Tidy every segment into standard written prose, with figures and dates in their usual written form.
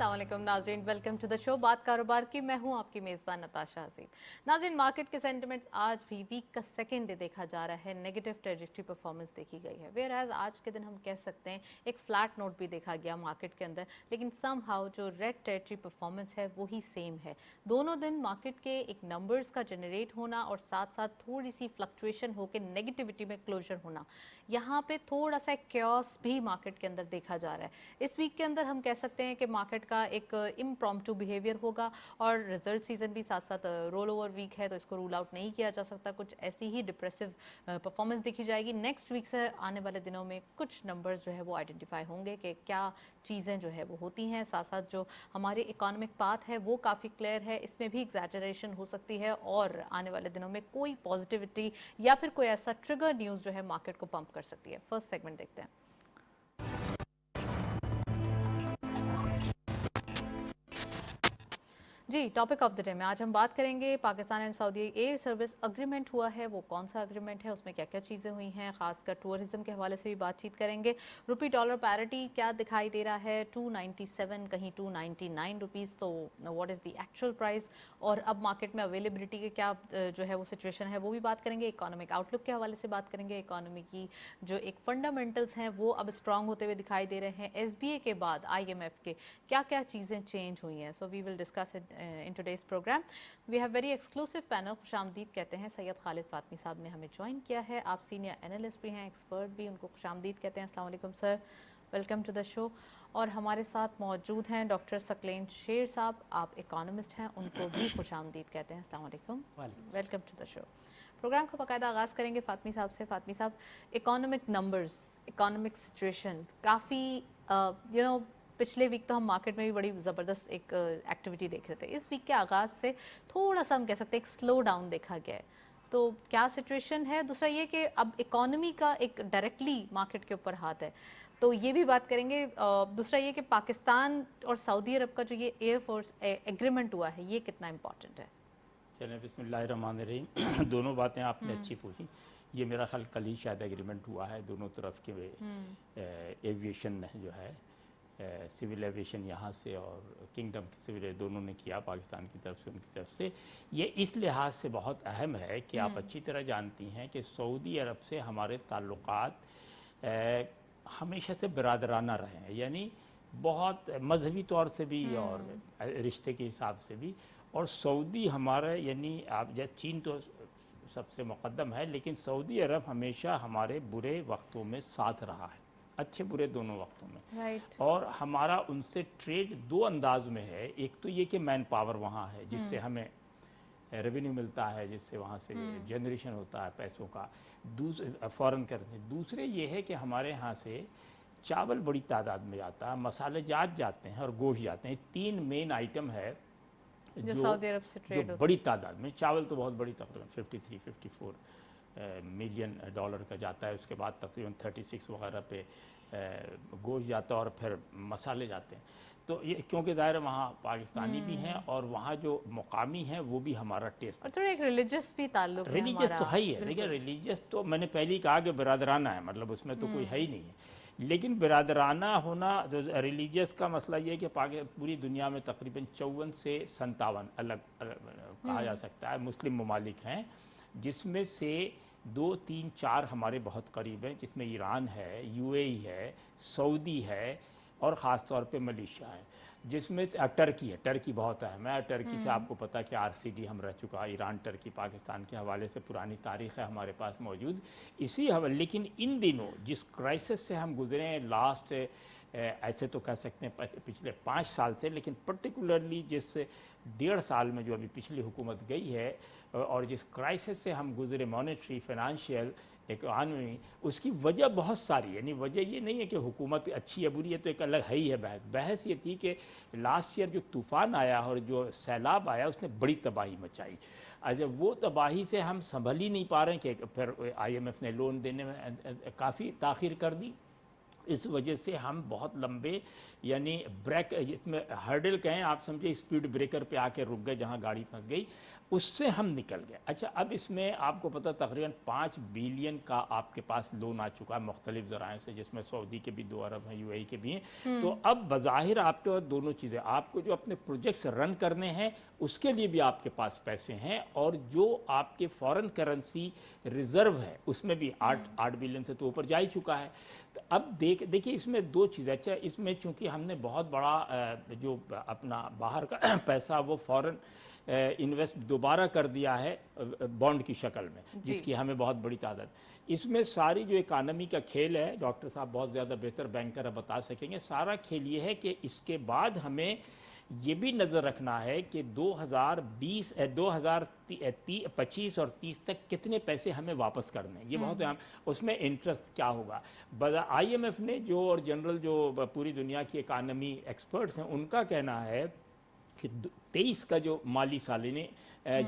अस्सलाम वालेकुम नाज़रीन, वेलकम टू द शो बात कारोबार की। मैं हूं आपकी मेज़बान नताशा हसीब। नाज़रीन, मार्केट के सेंटिमेंट्स आज भी वीक का सेकेंड डे देखा जा रहा है, नेगेटिव ट्रेजेक्टरी परफॉर्मेंस देखी गई है। वेयर एज आज के दिन हम कह सकते हैं एक फ्लैट नोट भी देखा गया मार्केट के अंदर, लेकिन सम हाउ जो रेड टेरिटरी परफॉर्मेंस है वही सेम है। दोनों दिन मार्केट के एक नंबर्स का जनरेट होना और साथ साथ थोड़ी सी फ्लक्चुएशन होकर नेगेटिविटी में क्लोजर होना, यहाँ पे थोड़ा सा क्योस भी मार्केट के अंदर देखा जा रहा है। इस वीक के अंदर हम कह सकते हैं कि मार्केट का एक इम्प्रॉम्प्टू बिहेवियर होगा और रिजल्ट सीजन भी साथ साथ रोल ओवर वीक है, तो इसको रूल आउट नहीं किया जा सकता। कुछ ऐसी ही डिप्रेसिव परफॉर्मेंस देखी जाएगी। नेक्स्ट वीक से आने वाले दिनों में कुछ नंबर्स जो है वो आइडेंटिफाई होंगे कि क्या चीज़ें जो है वो होती हैं। साथ साथ जो हमारी इकोनॉमिक पाथ है वो काफ़ी क्लियर है, इसमें भी एग्जैजरेशन हो सकती है और आने वाले दिनों में कोई पॉजिटिविटी या फिर कोई ऐसा ट्रिगर न्यूज़ जो है मार्केट को पंप कर सकती है। फर्स्ट सेगमेंट देखते हैं। जी, टॉपिक ऑफ द डे में आज हम बात करेंगे Pakistan and Saudi air service agreement हुआ है, वो कौन सा अग्रीमेंट है, उसमें क्या क्या चीज़ें हुई हैं, खासकर टूरिज्म के हवाले से भी बातचीत करेंगे। रुपी डॉलर पैरिटी क्या दिखाई दे रहा है, 297 कहीं 299 रुपीज़, तो what is the actual price और अब मार्केट में अवेलेबिलिटी के क्या जो है वो सिचुएशन है, वो भी बात करेंगे। इकोनॉमिक आउटलुक के हवाले से बात करेंगे। इकोनॉमी की जो एक फंडामेंटल्स हैं वो अब स्ट्रॉन्ग होते हुए दिखाई दे रहे हैं। SBA के बाद IMF के क्या क्या चीज़ें चेंज हुई हैं, so we will discuss it in today's program. We have very exclusive panel. खुशामदीद कहते हैं सैयद खालिद फातमी साहब ने हमें ज्वाइन किया है। आप सीनियर एनालिस्ट भी हैं, एक्सपर्ट भी, उनको खुशामदीद कहते हैं। अस्सलाम वालेकुम sir, welcome to the show. और हमारे साथ मौजूद हैं डॉक्टर सकलेन शेर साहब, आप इकोनॉमिस्ट हैं, उनको भी खुशामदीद कहते हैं। अस्सलाम वालेकुम, welcome to the show. Programme का बाकायदा आगाज़ करेंगे फातमी साहब से। फातमी साहब, इकोनॉमिक नंबर्स, इकोनॉमिक सिचुएशन काफ़ी पिछले वीक तो हम मार्केट में भी बड़ी ज़बरदस्त एक एक्टिविटी देख रहे थे। इस वीक के आगाज़ से थोड़ा सा हम कह सकते हैं एक स्लो डाउन देखा गया है, तो क्या सिचुएशन है? दूसरा ये कि अब इकोनॉमी का एक डायरेक्टली मार्केट के ऊपर हाथ है, तो ये भी बात करेंगे। दूसरा ये कि पाकिस्तान और सऊदी अरब का जो ये एयरफोर्स एग्रीमेंट हुआ है, ये कितना इम्पॉर्टेंट है? चलें, बिस्मिल्लाहिर्रहमानिर्रहीम। दोनों बातें आपने अच्छी पूछी। ये मेरा ख्याल कल ही शायद एग्रीमेंट हुआ है दोनों तरफ के। एविएशन जो है, सिविल एविएशन यहाँ से और किंगडम की सिविल दोनों ने किया, पाकिस्तान की तरफ से उनकी तरफ से। ये इस लिहाज से बहुत अहम है कि आप अच्छी तरह जानती हैं कि सऊदी अरब से हमारे ताल्लुकात हमेशा से बिरादराना रहे हैं, यानी बहुत मजहबी तौर से भी और रिश्ते के हिसाब से भी। और सऊदी हमारा, यानी आप चीन तो सबसे मुक़द्दम है, लेकिन सऊदी अरब हमेशा हमारे बुरे वक्तों में साथ रहा है, अच्छे बुरे दोनों वक्तों में। Right. और हमारा उनसे ट्रेड दो अंदाज में है। एक तो ये कि मैन पावर वहाँ है जिससे हमें रेवेन्यू मिलता है, जिससे वहाँ से जनरेशन होता है पैसों का, फॉरेन करेंसी। दूसरे ये है कि हमारे यहाँ से चावल बड़ी तादाद में जाता है, मसाले जाते हैं और गोश्त जाते हैं। तीन मेन आइटम है जो सऊदी अरब से ट्रेड होता है बड़ी तादाद में। चावल तो बहुत बड़ी, तकरीबन 53-54 मिलियन डॉलर का जाता है। उसके बाद तकरीबन 36 वगैरह पे गोश्त जाता है और फिर मसाले जाते हैं। तो ये क्योंकि ज़ाहिर वहाँ पाकिस्तानी भी हैं और वहाँ जो मुकामी हैं वो भी हमारा टेस्ट, और थोड़ा एक रिलीजियस भी ताल्लुक है। रिलीजियस तो है ही है। देखिए, रिलीजियस तो मैंने पहले ही कहा कि बिरादराना है, मतलब उसमें तो कोई है ही नहीं है। लेकिन बिरादराना होना, जो रिलीजियस का मसला ये है कि पूरी दुनिया में तकरीबन 54 से 57 अलग कहा जा सकता है मुस्लिम ममालिक हैं, जिसमें से 2, 3, 4 हमारे बहुत करीब हैं, जिसमें ईरान है, UAE है, सऊदी है और ख़ास तौर पे मलेशिया है, जिसमें टर्की है। टर्की बहुत अहम है। टर्की से आपको पता है कि RCD हम रह चुका है। ईरान टर्की पाकिस्तान के हवाले से पुरानी तारीख़ है हमारे पास मौजूद इसी हवाले। लेकिन इन दिनों जिस क्राइसिस से हम गुजरे हैं लास्ट, ऐसे तो कह सकते हैं पिछले 5 साल से, लेकिन पर्टिकुलरली जिस 1.5 साल में जो अभी पिछली हुकूमत गई है और जिस क्राइसिस से हम गुजरे, मॉनेटरी, फाइनेंशियल, इकॉनमी, उसकी वजह बहुत सारी है। यानी वजह ये नहीं है कि हुकूमत अच्छी है बुरी है, तो एक अलग है ही है बहस ये थी कि लास्ट ईयर जो तूफ़ान आया और जो सैलाब आया उसने बड़ी तबाही मचाई। अच्छा, वो तबाही से हम संभल ही नहीं पा रहे हैं कि फिर IMF ने लोन देने में काफ़ी ताख़ीर कर दी इस वजह से हम बहुत लंबे यानी ब्रेक जिसमें हर्डल कहें आप समझे, स्पीड ब्रेकर पे आके रुक गए जहां गाड़ी फंस गई, उससे हम निकल गए। अच्छा, अब इसमें आपको पता तकरीबन 5 बिलियन का आपके पास लोन आ चुका है मुख्तलिफ ज़राए से, जिसमें सऊदी के भी 2 अरब हैं, यूएई के भी हैं। तो अब बज़ाहिर आपके पास दोनों चीज़ें, आपको जो अपने प्रोजेक्ट्स रन करने हैं उसके लिए भी आपके पास पैसे हैं, और जो आपके फॉरेन करेंसी रिजर्व है उसमें भी 8 बिलियन से तो ऊपर जा ही चुका है। तो अब देखिए इसमें 2 चीज़ें। अच्छा, इसमें चूंकि हमने बहुत बड़ा जो अपना बाहर का पैसा वो फॉरेन इन्वेस्ट दोबारा कर दिया है बॉन्ड की शक्ल में, जिसकी हमें बहुत बड़ी तादाद, इसमें सारी जो इकानमी का खेल है, डॉक्टर साहब बहुत ज़्यादा बेहतर बैंकर है, बता सकेंगे, सारा खेल ये है कि इसके बाद हमें ये भी नज़र रखना है कि 2025 और 30 तक कितने पैसे हमें वापस करने हैं। ये बहुत अहम, उसमें इंटरेस्ट क्या होगा। IMF ने जो और जनरल जो पूरी दुनिया की इकानमी एक्सपर्ट्स हैं उनका कहना है कि 23 का जो माली साल यानी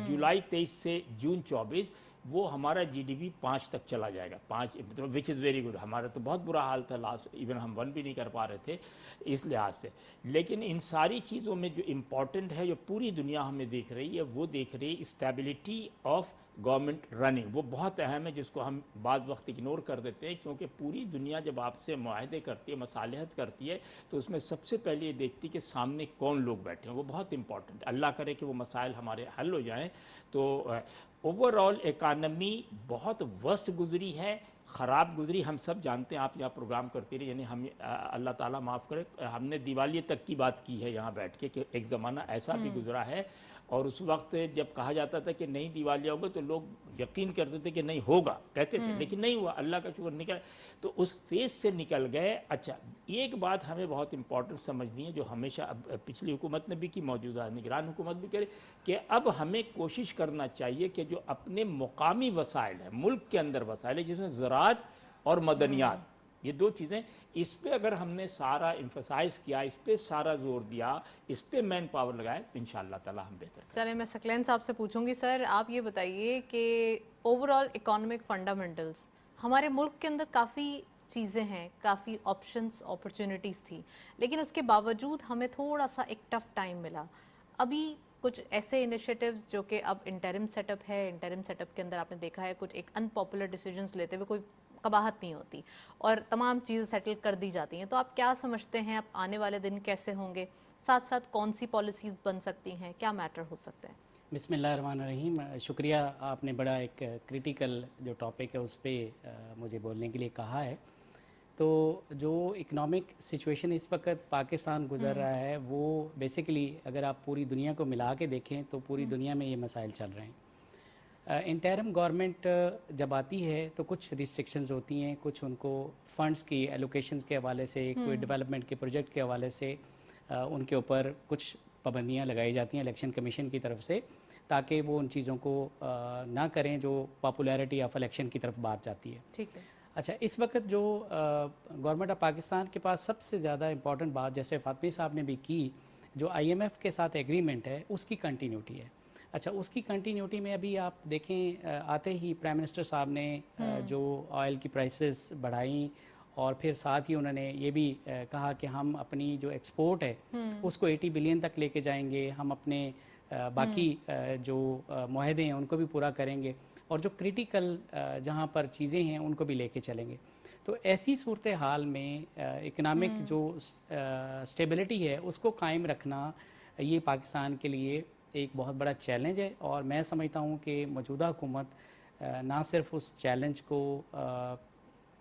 जुलाई 23 से जून 24 वो हमारा GDP 5 तक चला जाएगा, 5, मतलब विच इज़ वेरी गुड। हमारा तो बहुत बुरा हाल था लास्ट, इवन हम 1 भी नहीं कर पा रहे थे इस लिहाज से। लेकिन इन सारी चीज़ों में जो इम्पॉर्टेंट है, जो पूरी दुनिया हमें देख रही है, वो देख रही है स्टेबिलिटी ऑफ गवर्नमेंट रनिंग। वो बहुत अहम है, जिसको हम बाद वक्त इग्नोर कर देते हैं, क्योंकि पूरी दुनिया जब आपसे मुआहदे करती है, मसालहत करती है, तो उसमें सबसे पहले ये देखती है कि सामने कौन लोग बैठे हैं। वो बहुत इंपॉर्टेंट है। अल्लाह करे कि वो मसाइल हमारे हल हो जाएं। तो ओवरऑल इकानमी बहुत वर्स्ट गुजरी है, ख़राब गुजरी, हम सब जानते हैं। आप यहाँ प्रोग्राम करते रहे, यानी हम अल्लाह ताला माफ़ करे, हमने दिवाली तक की बात की है यहाँ बैठ के कि एक ज़माना ऐसा भी गुजरा है, और उस वक्त जब कहा जाता था कि नहीं दिवालिया होगा तो लोग यकीन करते थे कि नहीं होगा, कहते थे, लेकिन नहीं हुआ, अल्लाह का शुक्र निकल, तो उस फेज से निकल गए। अच्छा, एक बात हमें बहुत इंपॉर्टेंट समझनी है, जो हमेशा अब पिछली हुकूमत ने भी की, मौजूदा निगरान हुकूमत भी करे, कि अब हमें कोशिश करना चाहिए कि जो अपने मुकामी वसाइल है, मुल्क के अंदर वसाइल है, जिसमें ज़राअत और मदनियात, ये 2 चीज़ें, इस पे अगर हमने सारा इम्फसाइज किया, इस पे सारा जोर दिया, इस पे मैन पावर लगाए, तो इंशाअल्लाह ताला हम बेहतर करेंगे। चलिए, मैं सकलैन साहब से पूछूंगी। सर, आप ये बताइए कि ओवरऑल इकोनॉमिक फंडामेंटल्स हमारे मुल्क के अंदर काफ़ी चीज़ें हैं, काफ़ी ऑप्शंस, अपॉर्चुनिटीज़ थी, लेकिन उसके बावजूद हमें थोड़ा सा एक टफ टाइम मिला। अभी कुछ ऐसे इनिशिएटिव्स जो कि अब इंटरिम सेटअप है, इंटरिम सेटअप के अंदर आपने देखा है कुछ एक अनपॉपुलर डिसीजंस लेते हुए कोई कबाहत नहीं होती और तमाम चीज़ें सेटल कर दी जाती हैं। तो आप क्या समझते हैं, अब आने वाले दिन कैसे होंगे, साथ साथ कौन सी पॉलिसीज़ बन सकती हैं, क्या मैटर हो सकता है? बिस्मिल्लाहिर्रहमानिर्रहीम। शुक्रिया, आपने बड़ा एक क्रिटिकल जो टॉपिक है उस पर मुझे बोलने के लिए कहा है। तो जो इकोनॉमिक सिचुएशन इस वक्त पाकिस्तान गुजर रहा है, वो बेसिकली अगर आप पूरी दुनिया को मिला के देखें तो पूरी दुनिया में ये मसाइल चल रहे हैं। इंटरिम गवर्नमेंट जब आती है तो कुछ रिस्ट्रिक्शंस होती हैं, कुछ उनको फंड्स की एलोकेशंस के हवाले से, कोई डेवलपमेंट के प्रोजेक्ट के हवाले से उनके ऊपर कुछ पाबंदियां लगाई जाती हैं इलेक्शन कमीशन की तरफ से, ताकि वो उन चीज़ों को ना करें जो पॉपुलैरिटी ऑफ इलेक्शन की तरफ बात जाती है। ठीक है। अच्छा, इस वक्त जो गवर्नमेंट ऑफ पाकिस्तान के पास सबसे ज़्यादा इंपॉर्टेंट बात, जैसे फातमी साहब ने भी की, जो IMF के साथ एग्रीमेंट है उसकी कंटिन्यूटी है। अच्छा, उसकी कंटिन्यूटी में अभी आप देखें, आते ही प्राइम मिनिस्टर साहब ने जो ऑयल की प्राइसेस बढ़ाई, और फिर साथ ही उन्होंने ये भी कहा कि हम अपनी जो एक्सपोर्ट है उसको 80 बिलियन तक लेके जाएंगे, हम अपने बाकी जो मुआहदे हैं उनको भी पूरा करेंगे, और जो क्रिटिकल जहाँ पर चीज़ें हैं उनको भी लेके चलेंगे। तो ऐसी सूरत हाल में इकनॉमिक जो स्टेबिलिटी है उसको कायम रखना, ये पाकिस्तान के लिए एक बहुत बड़ा चैलेंज है। और मैं समझता हूँ कि मौजूदा हुकूमत ना सिर्फ उस चैलेंज को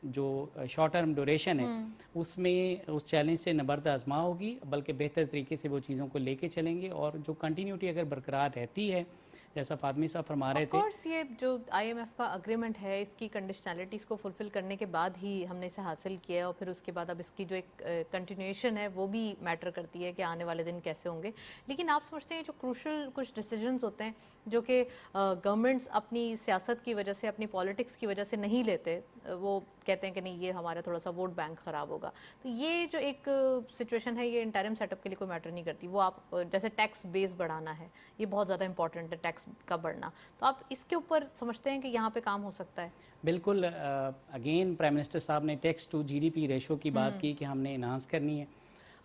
जो शॉर्ट टर्म ड्यूरेशन है उसमें उस चैलेंज से नबर्द आजमा होगी, बल्कि बेहतर तरीके से वो चीज़ों को लेके चलेंगे, और जो कंटिन्यूटी अगर बरकरार रहती है, जैसा फातमी साहब फरमा रहे थे। ऑफकोर्स ये जो IMF का अग्रीमेंट है, इसकी कंडीशनैलिटीज़ को फुलफिल करने के बाद ही हमने इसे हासिल किया है, और फिर उसके बाद अब इसकी जो एक कंटिन्यूएशन है वो भी मैटर करती है कि आने वाले दिन कैसे होंगे। लेकिन आप समझते हैं जो क्रूशल कुछ डिसीजंस होते हैं जो कि गवर्नमेंट्स अपनी सियासत की वजह से, अपनी पॉलिटिक्स की वजह से नहीं लेते, वो कहते हैं कि नहीं ये हमारा थोड़ा सा वोट बैंक ख़राब होगा, तो ये जो एक सिचुएशन है ये इंटरिम सेटअप के लिए कोई मैटर नहीं करती। वो आप जैसे टैक्स बेस बढ़ाना है, ये बहुत ज़्यादा इंपॉर्टेंट है टैक्स का बढ़ना, तो आप इसके ऊपर समझते हैं कि यहाँ पे काम हो सकता है? बिल्कुल, अगेन प्राइम मिनिस्टर साहब ने टैक्स टू जीडीपी रेशो की बात की कि हमने इन्हांस करनी है।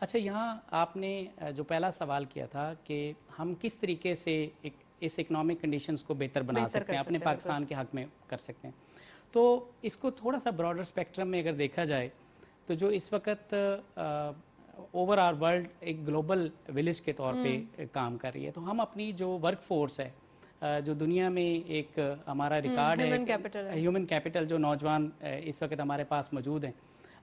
अच्छा, यहाँ आपने जो पहला सवाल किया था कि हम किस तरीके से इस इकोनॉमिक कंडीशंस को बेहतर बना सकते हैं, अपने पाकिस्तान के हक में कर सकते हैं, तो इसको थोड़ा सा ब्रॉडर स्पेक्ट्रम में अगर देखा जाए तो जो इस वक्त ओवर आर वर्ल्ड एक ग्लोबल विलेज के तौर पे काम कर रही है, तो हम अपनी जो वर्क फोर्स है, जो दुनिया में एक हमारा रिकॉर्ड है ह्यूमन कैपिटल, जो नौजवान इस वक्त हमारे पास मौजूद हैं,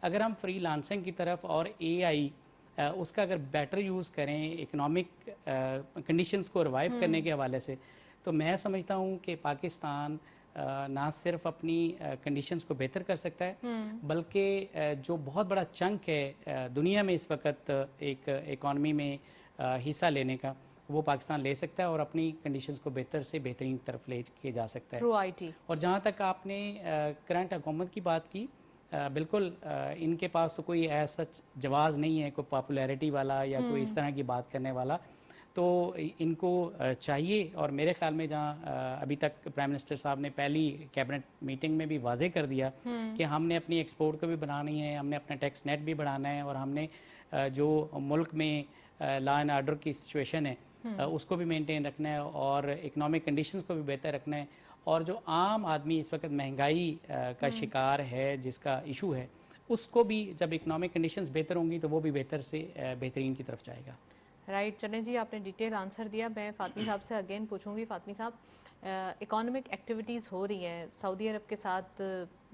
अगर हम फ्री लांसिंग की तरफ और एआई उसका अगर बेटर यूज़ करें इकोनॉमिक कंडीशंस को रिवाइव करने के हवाले से, तो मैं समझता हूँ कि पाकिस्तान ना सिर्फ अपनी कंडीशंस को बेहतर कर सकता है, बल्कि जो बहुत बड़ा चंक है दुनिया में इस वक्त एक इकॉनमी में हिस्सा लेने का, वो पाकिस्तान ले सकता है और अपनी कंडीशंस को बेहतर से बेहतरीन तरफ ले के जा सकता है थ्रू आईटी। और जहाँ तक आपने करंट हुकूमत की बात की, बिल्कुल इनके पास तो कोई ऐसा जवाज़ नहीं है, कोई पॉपुलैरिटी वाला या कोई इस तरह की बात करने वाला, तो इनको चाहिए। और मेरे ख्याल में जहाँ अभी तक प्राइम मिनिस्टर साहब ने पहली कैबिनेट मीटिंग में भी वाजे कर दिया कि हमने अपनी एक्सपोर्ट को भी बढ़ानी है, हमने अपना टैक्स नेट भी बढ़ाना है, और हमने जो मुल्क में लॉ एंड आर्डर की सिचुएशन है उसको भी मेंटेन रखना है और इकोनॉमिक कंडीशंस को भी बेहतर रखना है, और जो आम आदमी इस वक्त महंगाई का शिकार है, जिसका इशू है, उसको भी जब इकोनॉमिक कंडीशंस बेहतर होंगी तो वो भी बेहतर से बेहतरीन की तरफ जाएगा। राइट चलें जी, आपने डिटेल आंसर दिया। मैं फातमी साहब से अगेन पूछूंगी। फातमी साहब, इकोनॉमिक एक्टिविटीज़ हो रही हैं, सऊदी अरब के साथ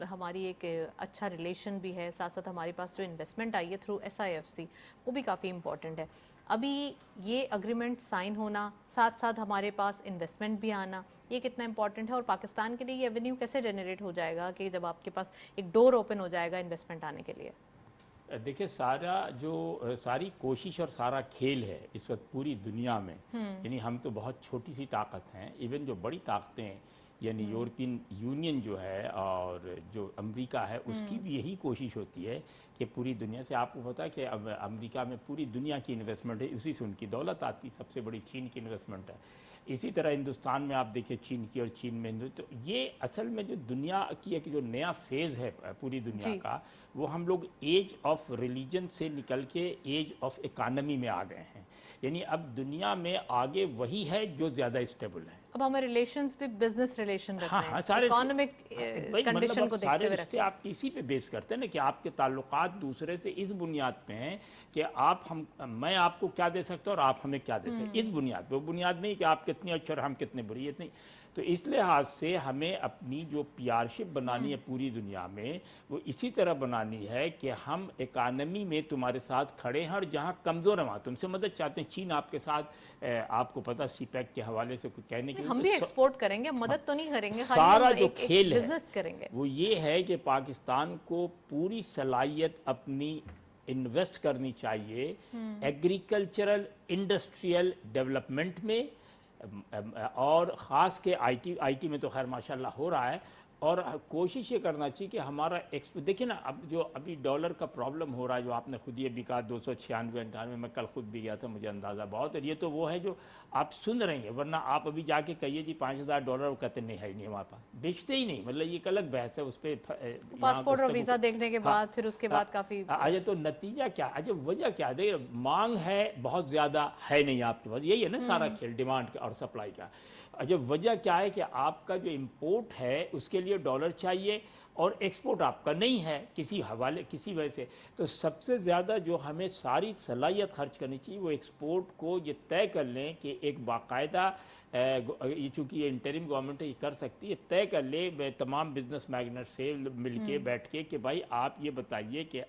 हमारी एक अच्छा रिलेशन भी है, साथ साथ हमारे पास जो इन्वेस्टमेंट आई है थ्रू SIFC वो भी काफ़ी इंपॉर्टेंट है। अभी ये अग्रीमेंट साइन होना, साथ साथ हमारे पास इन्वेस्टमेंट भी आना, ये कितना इंपॉर्टेंट है और पाकिस्तान के लिए ये एवेन्यू कैसे जनरेट हो जाएगा कि जब आपके पास एक डोर ओपन हो जाएगा इन्वेस्टमेंट आने के लिए? देखिए, सारी कोशिश और सारा खेल है इस वक्त पूरी दुनिया में, यानी हम तो बहुत छोटी सी ताकत हैं, इवन जो बड़ी ताकतें यानी यूरोपियन यूनियन जो है और जो अमेरिका है उसकी भी यही कोशिश होती है कि पूरी दुनिया से, आपको पता है कि अब अमेरिका में पूरी दुनिया की इन्वेस्टमेंट है, उसी से उनकी दौलत आती, सबसे बड़ी चीन की इन्वेस्टमेंट है। इसी तरह हिंदुस्तान में आप देखिए चीन की, और चीन में हिंदू, तो ये असल में जो दुनिया की एक जो नया फेज़ है पूरी दुनिया का, वो हम लोग एज ऑफ रिलीजन से निकल के एज ऑफ इकानमी में आ गए हैं। यानी अब दुनिया में आगे वही है जो ज़्यादा स्टेबल है। अब हमें रिलेशंस भी बिजनेस रिलेशन रखते हैं, सारे इकोनॉमिक कंडीशन को देखते हुए रखते हैं। आप इसी पे बेस करते हैं ना कि आपके ताल्लुकात दूसरे से इस बुनियाद पे हैं कि मैं आपको क्या दे सकता हूँ और आप हमें क्या दे सकते, इस बुनियाद पे। वो बुनियाद नहीं कि आप कितनी अच्छे और हम कितने बुरी, इतनी। तो इस लिहाज से हमें अपनी जो पीआरशिप बनानी है पूरी दुनिया में, वो इसी तरह बनानी है कि हम इकानमी में तुम्हारे साथ खड़े हैं, और जहाँ कमज़ोर है वहाँ तुमसे मदद चाहते हैं। चीन आपके साथ, आपको पता CPEC के हवाले से कुछ कहने के, हम भी एक्सपोर्ट करेंगे, मदद तो नहीं करेंगे, सारा जो खेल है बिजनेस करेंगे। वो ये है कि पाकिस्तान को पूरी सलाहियत अपनी इन्वेस्ट करनी चाहिए एग्रीकल्चरल इंडस्ट्रियल डेवलपमेंट में, और ख़ास के आईटी में तो खैर माशाल्लाह हो रहा है। और कोशिश ये करना चाहिए कि हमारा देखिए ना, अब जो अभी डॉलर का प्रॉब्लम हो रहा है, जो आपने खुद ये भी कहा 296-98, मैं कल खुद भी गया था, मुझे अंदाज़ा बहुत। और ये तो वो है जो आप सुन रहे हैं, वरना आप अभी जाके कहिए जी $5000, वो कहते नहीं है, नहीं हमारे पास, बेचते ही नहीं। मतलब ये एक अलग बहस है, उस पर पासपोर्ट और वीज़ा देखने के बाद फिर उसके बाद काफ़ी। अच्छा, तो नतीजा क्या? अच्छा, वजह क्या है? देखिए, मांग है बहुत ज़्यादा, है नहीं आपके पास, यही है ना सारा खेल, डिमांड और सप्लाई का। अच्छा, वजह क्या है कि आपका जो इंपोर्ट है उसके लिए डॉलर चाहिए और एक्सपोर्ट आपका नहीं है किसी हवाले, किसी वजह से। तो सबसे ज़्यादा जो हमें सारी सलाहियत खर्च करनी चाहिए वो एक्सपोर्ट को ये तय कर लें कि एक बाकायदा, ये चूँकि ये इंटरिम गवर्नमेंट है, ये कर सकती है, तय कर ले तमाम बिजनेस मैग्नेट से मिल के बैठ के कि भाई आप ये बताइए कि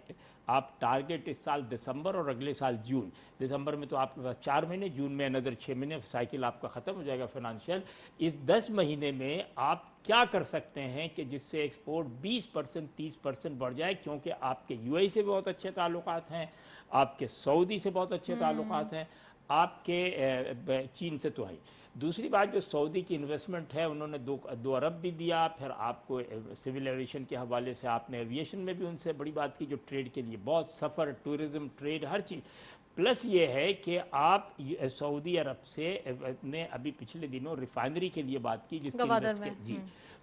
आप टारगेट इस साल दिसंबर और अगले साल जून, दिसंबर में तो आपके पास 4 महीने, जून में अनदर 6 महीने, साइकिल आपका ख़त्म हो जाएगा फाइनेंशियल। इस 10 महीने में आप क्या कर सकते हैं कि जिससे एक्सपोर्ट 20% 30% बढ़ जाए, क्योंकि आपके UAE से बहुत अच्छे ताल्लुकात हैं, आपके सऊदी से बहुत अच्छे ताल्लुकात हैं, आपके चीन से तो आई। दूसरी बात, जो सऊदी की इन्वेस्टमेंट है, उन्होंने 2 अरब भी दिया। फिर आपको सिविल एविएशन के हवाले से आपने एविएशन में भी उनसे बड़ी बात की, जो ट्रेड के लिए बहुत सफ़र, टूरिज़्म, ट्रेड, हर चीज़। प्लस ये है कि आप सऊदी अरब से ने अभी पिछले दिनों रिफाइनरी के लिए बात की, जिसके गवादर में। जी,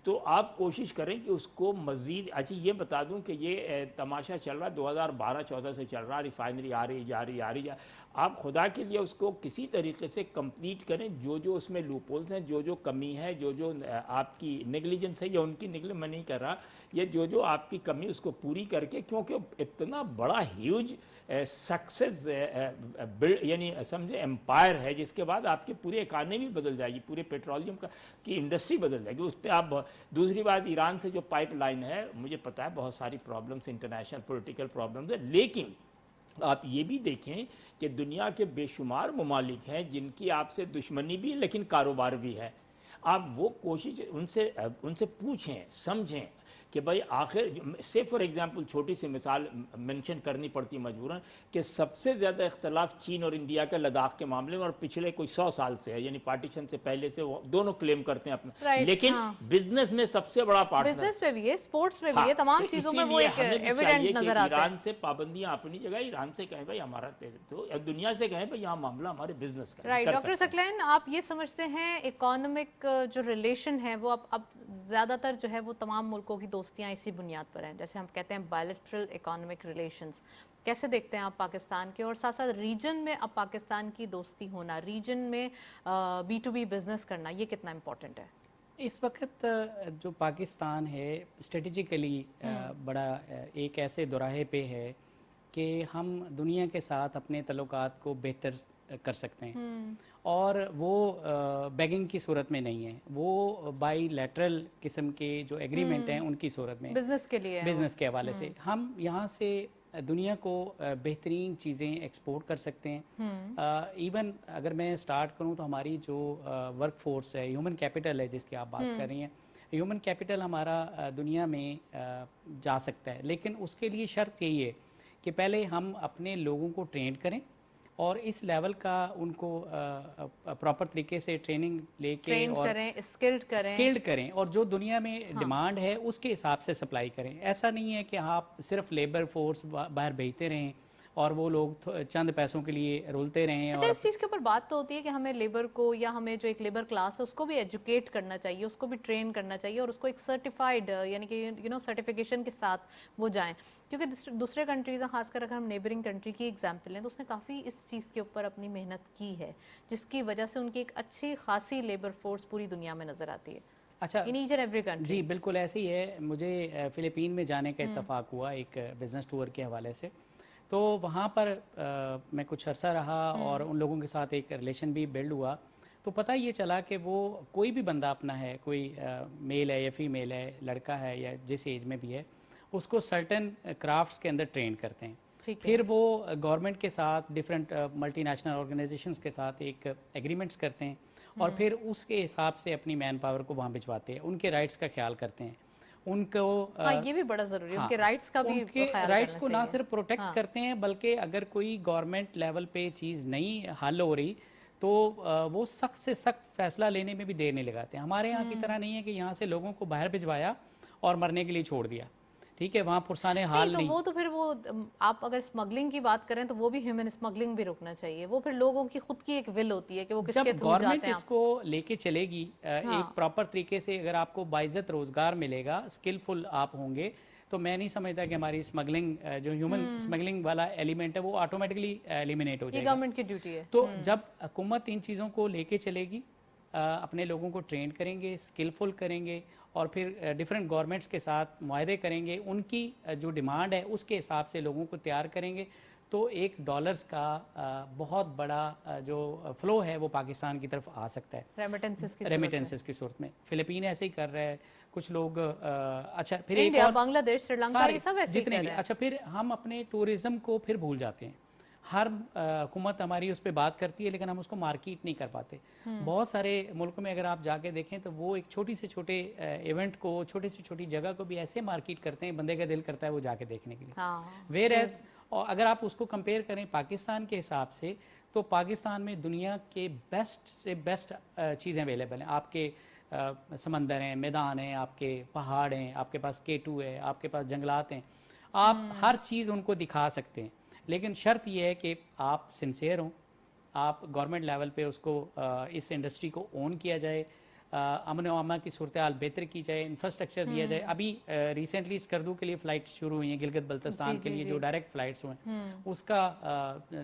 तो आप कोशिश करें कि उसको मज़ीद। अच्छा, ये बता दूं कि ये तमाशा चल रहा 2012-14 से चल रहा, रिफाइनरी आ रही जा रही। आप खुदा के लिए उसको किसी तरीके से कंप्लीट करें। जो उसमें लूपहोल्स हैं, जो कमी है, जो आपकी नेग्लिजेंस है, या उनकी नेग्लिजेंस मैं नहीं कर रहा, ये जो आपकी कमी उसको पूरी करके, क्योंकि इतना बड़ा ह्यूज सक्सेस बिल्ड, यानी समझे एम्पायर है, जिसके बाद आपकी पूरी इकानमी बदल जाएगी, पूरे पेट्रोलियम की इंडस्ट्री बदल जाएगी उस पर आप। दूसरी बात, ईरान से जो पाइपलाइन है, मुझे पता है बहुत सारी प्रॉब्लम्स, इंटरनेशनल पॉलिटिकल प्रॉब्लम्स है, लेकिन आप ये भी देखें कि दुनिया के बेशुमार ममालिक हैं जिनकी आपसे दुश्मनी भी है लेकिन कारोबार भी है। आप वो कोशिश उनसे पूछें, समझें कि भाई आखिर से फॉर एग्जांपल छोटी सी मिसाल मेंशन करनी पड़ती है मजबूरन, कि सबसे ज़्यादा इख्तलाफ चीन और इंडिया का लद्दाख के मामले में, और पिछले कोई 100 साल से है, यानी पार्टीशन से पहले से वो दोनों क्लेम करते हैं अपना, लेकिन बिजनेस में सबसे बड़ा पार्टनर, बिजनेस में भी है, स्पोर्ट्स में भी है, तमाम चीजों में वो एक एविडेंट नजर आता है। ईरान से पाबंदियां अपनी जगह, ईरान से कहें भाई हमारा, तो दुनिया से कहें भाई यहाँ मामला हमारे बिजनेस का। राइट डॉक्टर सकलैन, आप ये समझते हैं इकोनॉमिक जो रिलेशन है वो अब ज़्यादातर जो है वो तमाम मुल्कों की दोस्तियां इसी बुनियाद पर हैं, जैसे हम कहते हैं बायलैटरल इकोनॉमिक रिलेशंस। कैसे देखते हैं आप पाकिस्तान के, और साथ साथ रीजन में अब पाकिस्तान की दोस्ती होना, रीजन में B2B बिजनेस करना, ये कितना इम्पोर्टेंट है? इस वक्त जो पाकिस्तान है स्ट्रेटजिकली बड़ा एक ऐसे दोराहे पे है कि हम दुनिया के साथ अपने तल्लुकात को बेहतर कर सकते हैं, और वो बेगिंग की सूरत में नहीं है, वो बाईलैटरल किस्म के जो एग्रीमेंट हैं उनकी सूरत में, बिजनेस के लिए, बिजनेस के हवाले से हम यहाँ से दुनिया को बेहतरीन चीज़ें एक्सपोर्ट कर सकते हैं। इवन अगर मैं स्टार्ट करूँ तो हमारी जो वर्क फोर्स है, ह्यूमन कैपिटल है जिसकी आप बात कर रही हैं, ह्यूमन कैपिटल हमारा दुनिया में जा सकता है, लेकिन उसके लिए शर्त यही है कि पहले हम अपने लोगों को ट्रेन करें और इस लेवल का उनको प्रॉपर तरीके से ट्रेनिंग लेके और स्किल्ड करें और जो दुनिया में डिमांड है उसके हिसाब से सप्लाई करें। ऐसा नहीं है कि आप सिर्फ लेबर फोर्स बाहर भेजते रहें और वो लोग चंद पैसों के लिए रुलते रहें। अच्छा, इस चीज़ के ऊपर बात तो होती है कि हमें लेबर को, या हमें जो एक लेबर क्लास है उसको भी एजुकेट करना चाहिए, उसको भी ट्रेन करना चाहिए, और उसको एक सर्टिफाइड यानी कि सर्टिफिकेशन के साथ वो जाएं, क्योंकि दूसरे कंट्रीज़, खासकर अगर हम नेबरिंग कंट्री की एग्जांपल लें तो उसने काफ़ी इस चीज़ के ऊपर अपनी मेहनत की है, जिसकी वजह से उनकी एक अच्छी खासी लेबर फोर्स पूरी दुनिया में नज़र आती है। अच्छा, in each and every country. जी बिल्कुल ऐसे ही है। मुझे फ़िलिपीन में जाने का इत्तेफाक हुआ एक बिज़नेस टूर के हवाले से, तो वहाँ पर मैं कुछ अरसा रहा और उन लोगों के साथ एक रिलेशन भी बिल्ड हुआ। तो पता ये चला कि वो कोई भी बंदा अपना है, कोई मेल है या फीमेल है, लड़का है या जिस एज में भी है, उसको सर्टेन क्राफ्ट्स के अंदर ट्रेन करते हैं। फिर वो गवर्नमेंट के साथ, डिफरेंट मल्टीनेशनल ऑर्गेनाइजेशंस के साथ एक एग्रीमेंट्स करते हैं और फिर उसके हिसाब से अपनी मैन पावर को वहाँ भिजवाते हैं, उनके राइट्स का ख्याल करते हैं, उनको ये भी बड़ा जरूरी है, उनके राइट्स का भी उनके राइट्स को ना सिर्फ प्रोटेक्ट करते हैं, बल्कि अगर कोई गवर्नमेंट लेवल पे चीज़ नहीं हल हो रही तो वो सख्त से सख्त फैसला लेने में भी देर नहीं लगाते हैं। हमारे यहाँ की तरह नहीं है कि यहाँ से लोगों को बाहर भिजवाया और मरने के लिए छोड़ दिया, ठीक है, वहाँ पुरसाने हाल नहीं। वो तो फिर वो आप अगर स्मगलिंग की बात करें तो वो भी ह्यूमन स्मगलिंग भी रुकना चाहिए। वो फिर लोगों की खुद की एक विल होती है कि वो किसके थ्रू जाते हैं। गवर्नमेंट इसको लेके चलेगी एक प्रॉपर तरीके से, अगर आपको बाइज्जत रोजगार मिलेगा, स्किलफुल आप होंगे, तो मैं नहीं समझता कि हमारी स्मगलिंग, जो ह्यूमन स्मगलिंग वाला एलिमेंट है, वो ऑटोमेटिकली एलिमिनेट हो जाएगा। ये गवर्नमेंट की ड्यूटी है। तो जब हुकूमत इन चीज़ों को लेके चलेगी, अपने लोगों को ट्रेन करेंगे, स्किलफुल करेंगे और फिर डिफरेंट गवर्नमेंट्स के साथ मुआहदे करेंगे, उनकी जो डिमांड है उसके हिसाब से लोगों को तैयार करेंगे, तो $1 का बहुत बड़ा जो फ्लो है वो पाकिस्तान की तरफ आ सकता है रेमिटेंसेस की सूरत में। फिलिपीन ऐसे ही कर रहा है, कुछ लोग अच्छा, फिर इंडिया, बांग्लादेश, श्रीलंका, ये सब ऐसे जितने भी। अच्छा, फिर हम अपने टूरिज्म को फिर भूल जाते हैं। हर हुकूमत हमारी उस पर बात करती है लेकिन हम उसको मार्केट नहीं कर पाते। बहुत सारे मुल्कों में अगर आप जाके देखें तो वो एक छोटी से छोटे इवेंट को, छोटी से छोटी जगह को भी ऐसे मार्केट करते हैं, बंदे का दिल करता है वो जाके देखने के लिए। वेयर एज, और अगर आप उसको कंपेयर करें पाकिस्तान के हिसाब से, तो पाकिस्तान में दुनिया के बेस्ट से बेस्ट चीज़ें अवेलेबल हैं। आपके समंदर हैं, मैदान हैं, आपके पहाड़ हैं, आपके पास K2 है, आपके पास जंगलात हैं, आप हर चीज़ उनको दिखा सकते हैं। लेकिन शर्त यह है कि आप सिंसियर हों, आप गवर्नमेंट लेवल पे उसको इस इंडस्ट्री को ओन किया जाए, अमन व अमान की सूरत हाल बेहतर की जाए, इंफ्रास्ट्रक्चर दिया जाए। अभी रिसेंटली स्कर्दू के लिए फ़्लाइट्स शुरू हुई हैं, गिलगित बल्तिस्तान के लिए जो डायरेक्ट फ़्लाइट्स हुए हैं, उसका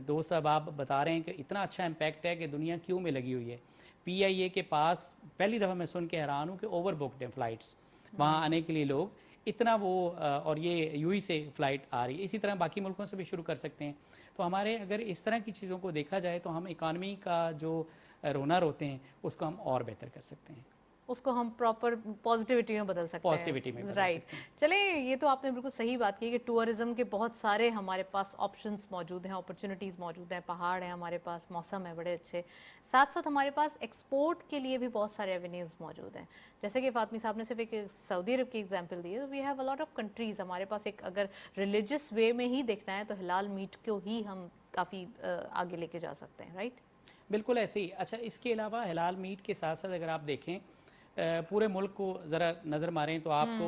दोस्त अब बता रहे हैं कि इतना अच्छा इम्पैक्ट है कि दुनिया क्यों में लगी हुई है। PIA के पास पहली दफ़ा मैं सुन के हैरान हूँ कि ओवर बुकड हैं फ़्लाइट्स वहाँ आने के लिए लोग, इतना वो और ये UAE से फ़्लाइट आ रही है। इसी तरह बाकी मुल्कों से भी शुरू कर सकते हैं। तो हमारे अगर इस तरह की चीज़ों को देखा जाए तो हम इकानमी का जो रोनर होते हैं उसको हम और बेहतर कर सकते हैं, उसको हम प्रॉपर पॉजिटिविटी में बदल सकते हैं। पॉजिटिविटी में बदल राइट। सकते हैं। चलिए, ये तो आपने बिल्कुल सही बात की कि टूरिज्म के बहुत सारे हमारे पास ऑप्शंस मौजूद हैं, अपॉर्चुनिटीज़ मौजूद हैं, पहाड़ हैं हमारे पास, मौसम है बड़े अच्छे, साथ साथ हमारे पास एक्सपोर्ट के लिए भी बहुत सारे एवेन्यूज़ मौजूद हैं। जैसे कि फातमी साहब ने सिर्फ एक सऊदी अरब की एग्जाम्पल दी है, तो we have a lot of countries. हमारे पास एक अगर रिलीजियस वे में ही देखना है तो हिलाल मीट को ही हम काफ़ी आगे लेके जा सकते हैं। राइट, बिल्कुल ऐसे ही। अच्छा, इसके अलावा हिलाल मीट के साथ साथ अगर आप देखें पूरे मुल्क को ज़रा नज़र मारें तो आपको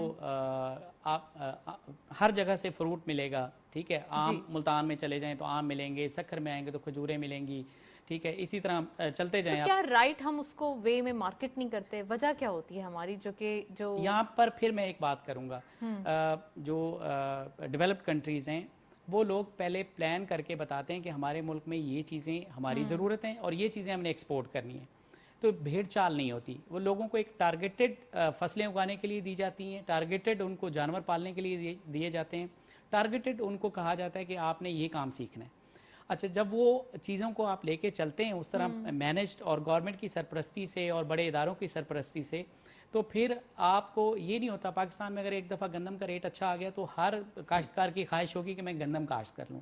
हर जगह से फ्रूट मिलेगा। ठीक है, आम मुल्तान में चले जाएं तो आम मिलेंगे, सखर में आएंगे तो खजूरें मिलेंगी। ठीक है, इसी तरह चलते जाएं। तो क्या राइट हम उसको वे में मार्केट नहीं करते? वजह क्या होती है हमारी जो यहाँ पर फिर मैं एक बात करूँगा, जो डेवलप्ड कंट्रीज़ हैं वो लोग पहले प्लान करके बताते हैं कि हमारे मुल्क में ये चीज़ें हमारी ज़रूरत हैं और ये चीज़ें हमने एक्सपोर्ट करनी है। तो भेड़ चाल नहीं होती, वो लोगों को एक टारगेटेड फसलें उगाने के लिए दी जाती हैं, टारगेटेड उनको जानवर पालने के लिए दिए जाते हैं, टारगेटेड उनको कहा जाता है कि आपने ये काम सीखना है। अच्छा, जब वो चीज़ों को आप लेके चलते हैं उस तरह मैनेज्ड और गवर्नमेंट की सरपरस्ती से और बड़े इदारों की सरपरस्ती से, तो फिर आपको ये नहीं होता। पाकिस्तान में अगर एक दफ़ा गंदम का रेट अच्छा आ गया तो हर काश्तकार की ख्वाहिश होगी कि मैं गंदम काश्त कर लूँ,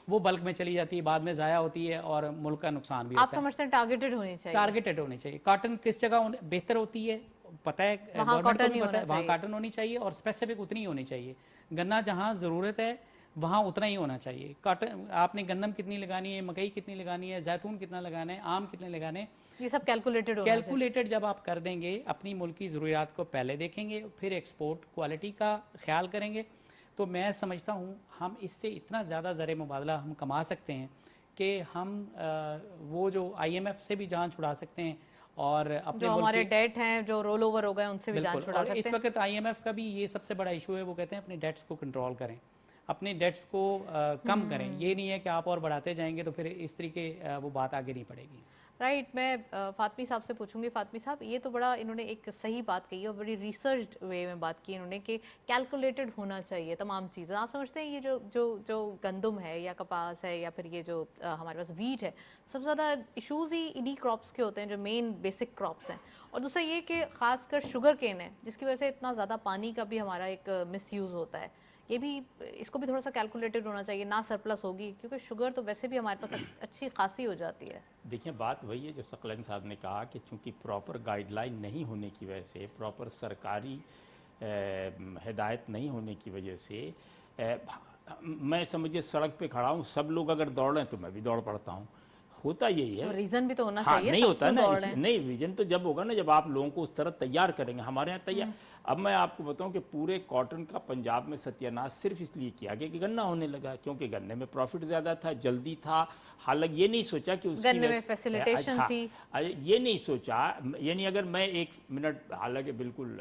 वो बल्क में चली जाती है, बाद में ज़ाया होती है और मुल्क का नुकसान भी आप होता है। समझते हैं टारगेटेड होनी चाहिए? टारगेटेड होनी चाहिए। कॉटन किस जगह बेहतर होती है पता है, गवर्नमेंट को भी पता है, वहाँ कॉटन होनी चाहिए और स्पेसिफिक उतनी ही होनी चाहिए। गन्ना जहाँ ज़रूरत है वहाँ उतना ही होना चाहिए। कॉटन आपने गंदम कितनी लगानी है, मकई कितनी लगानी है, जैतून कितना लगाना है, आम कितने लगाने हैं, ये सब कैलकुलेटेड होना चाहिए। कैलकुलेटेड जब आप कर देंगे, अपनी मुल्क की ज़रूरियात को पहले देखेंगे, फिर एक्सपोर्ट क्वालिटी का ख्याल करेंगे, तो मैं समझता हूँ हम इससे इतना ज़्यादा ज़र मुबादला हम कमा सकते हैं कि हम वो जो IMF से भी जान छुड़ा सकते हैं और अपने जो हमारे डेट हैं जो रोल ओवर हो गए उनसे भी जान छुड़ा सकते हैं। इस वक्त IMF का भी ये सबसे बड़ा इशू है, वो कहते हैं अपने डेट्स को कंट्रोल करें, अपने डेट्स को कम करें। ये नहीं है कि आप और बढ़ाते जाएंगे तो फिर इस तरीके वो बात आगे नहीं बढ़ेगी। राइट, मैं फातमी साहब से पूछूंगी। फातमी साहब, ये तो बड़ा इन्होंने एक सही बात कही और बड़ी रिसर्च वे में बात की इन्होंने कि कैलकुलेटेड होना चाहिए तमाम चीज़ें। आप समझते हैं ये जो जो जो गंदम है या कपास है या फिर ये जो हमारे पास वीट है, सबसे ज़्यादा इशूज़ ही इन्हीं क्रॉप्स के होते हैं जो मेन बेसिक क्रॉप्स हैं। और दूसरा ये कि ख़ासकर शुगर केन है जिसकी वजह से इतना ज़्यादा पानी का भी हमारा एक मिसयूज़ होता है। ये भी, इसको भी थोड़ा सा कैलकुलेटेड होना चाहिए, ना सरप्लस होगी क्योंकि शुगर तो वैसे भी हमारे पास अच्छी खासी हो जाती है। देखिए, बात वही है जो सकलन साहब ने कहा कि चूंकि प्रॉपर गाइडलाइन नहीं होने की वजह से, प्रॉपर सरकारी हिदायत नहीं होने की वजह से मैं समझिए सड़क पे खड़ा हूँ, सब लोग अगर दौड़ रहे हैं तो मैं भी दौड़ पड़ता हूँ। होता यही है, रीज़न भी तो होना हाँ, चाहिए। नहीं होता ना, नहीं विजन तो जब होगा ना जब आप लोगों को उस तरह तैयार करेंगे। हमारे यहाँ तैयार, अब मैं आपको बताऊं कि पूरे कॉटन का पंजाब में सत्यानाश सिर्फ इसलिए किया गया कि गन्ना होने लगा, क्योंकि गन्ने में प्रॉफिट ज़्यादा था, जल्दी था। हालांकि ये नहीं सोचा कि उसकी गन्ने में फैसिलिटेशन थी, ये नहीं सोचा, यानी अगर मैं 1 मिनट, हालांकि बिल्कुल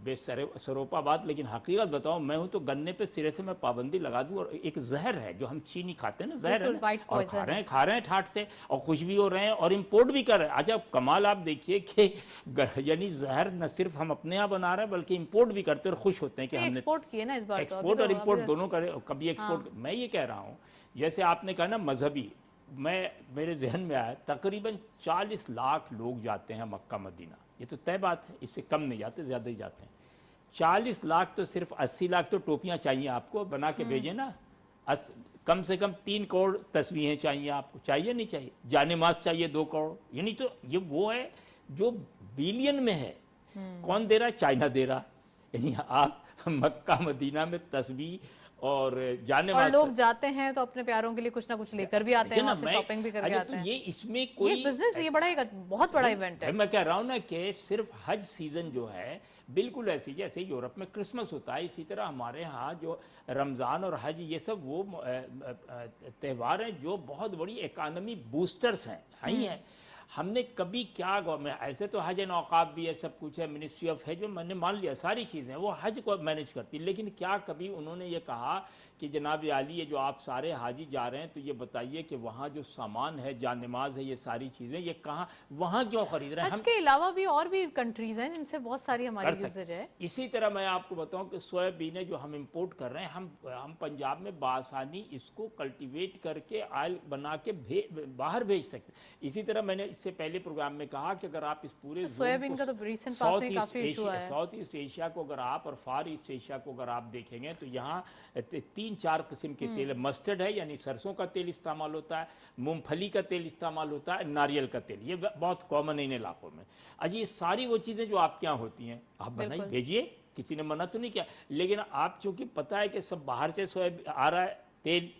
बेसरोपा बात, लेकिन हकीकत बताऊं, मैं हूं तो गन्ने पे सिरे से मैं पाबंदी लगा दूं। और एक जहर है जो हम चीनी खाते हैं ना, जहर है ना, और खा रहे हैं ठाठ से, और खुश भी हो रहे हैं और इम्पोर्ट भी कर रहे हैं। अच्छा, कमाल आप देखिए कि यानी जहर न सिर्फ हम अपने यहाँ बना रहे हैं बल्कि इम्पोर्ट भी करते हैं और खुश होते हैं कि हमने एक्सपोर्ट किए ना इस बार। एक्सपोर्ट और इम्पोर्ट दोनों करे, कभी एक्सपोर्ट। मैं ये कह रहा हूँ, जैसे आपने कहा ना मजहबी, मेरे जहन में आया तकरीबन 40 लाख लोग जाते हैं मक्का मदीना, ये तो तय बात है, इससे कम नहीं जाते, ज़्यादा ही जाते हैं। 40 लाख तो सिर्फ 80 लाख तो टोपियाँ चाहिए आपको बना के भेजें ना, कम से कम 3 करोड़ तस्वीरें चाहिए आपको, चाहिए नहीं चाहिए, जाने माज चाहिए 2 करोड़, यानी तो ये वो है जो बिलियन में है। कौन दे रहा है? चाइना दे रहा। यानी आप मक्का मदीना में तस्वीर और जाने और लोग जाते हैं तो अपने प्यारों के लिए कुछ ना कुछ लेकर भी आते हैं, वहाँ से शॉपिंग भी करके आते हैं। ये इसमें ये कोई बिजनेस, ये बड़ा एक बहुत बड़ा इवेंट है। मैं कह रहा हूँ ना कि सिर्फ हज सीजन जो है बिल्कुल ऐसी, जैसे यूरोप में क्रिसमस होता है इसी तरह हमारे यहाँ जो रमज़ान और हज ये सब वो त्यौहार हैं जो बहुत बड़ी इकानमी बूस्टर्स हैं ही हैं। हमने कभी क्या गवर्नमेंट, ऐसे तो हज एंड औकाफ भी है, सब कुछ है, मिनिस्ट्री ऑफ हज, मैंने मान लिया सारी चीज़ें वो हज को मैनेज करती, लेकिन क्या कभी उन्होंने ये कहा कि जनाब आली ये जो आप सारे हाजी जा रहे हैं तो ये बताइए कि वहाँ जो सामान है, जान नमाज है, ये सारी चीज़ें ये कहाँ वहाँ क्यों खरीद रहे हैं? हज के अलावा भी और भी कंट्रीज हैं जिनसे बहुत सारी हमारी यूजेज है। इसी तरह मैं आपको बताऊं कि सोयाबीन जो हम इंपोर्ट कर रहे हैं, हम पंजाब में बासानी इसको कल्टीवेट करके ऑयल बना के बाहर भेज सकते हैं। इसी तरह मैंने इससे पहले प्रोग्राम में कहा कि अगर आप इस पूरे सोयाबीन का तो रिसेंट पास में काफी इशू आया है। साउथ ईस्ट एशिया को अगर आप और फार ईस्ट एशिया को अगर आप देखेंगे तो यहाँ 3-4 किस्म के तेल, मस्टर्ड है यानी सरसों का तेल इस्तेमाल होता है, मूंगफली का तेल इस्तेमाल होता है, नारियल का तेल, ये बहुत कॉमन है इन इलाकों में। अजी ये सारी वो चीज़ें जो आपके यहाँ होती हैं आप बनाइए भेजिए, किसी ने मना तो नहीं किया, लेकिन आप चूंकि पता है कि सब बाहर से सोयाबीन आ रहा है तेल,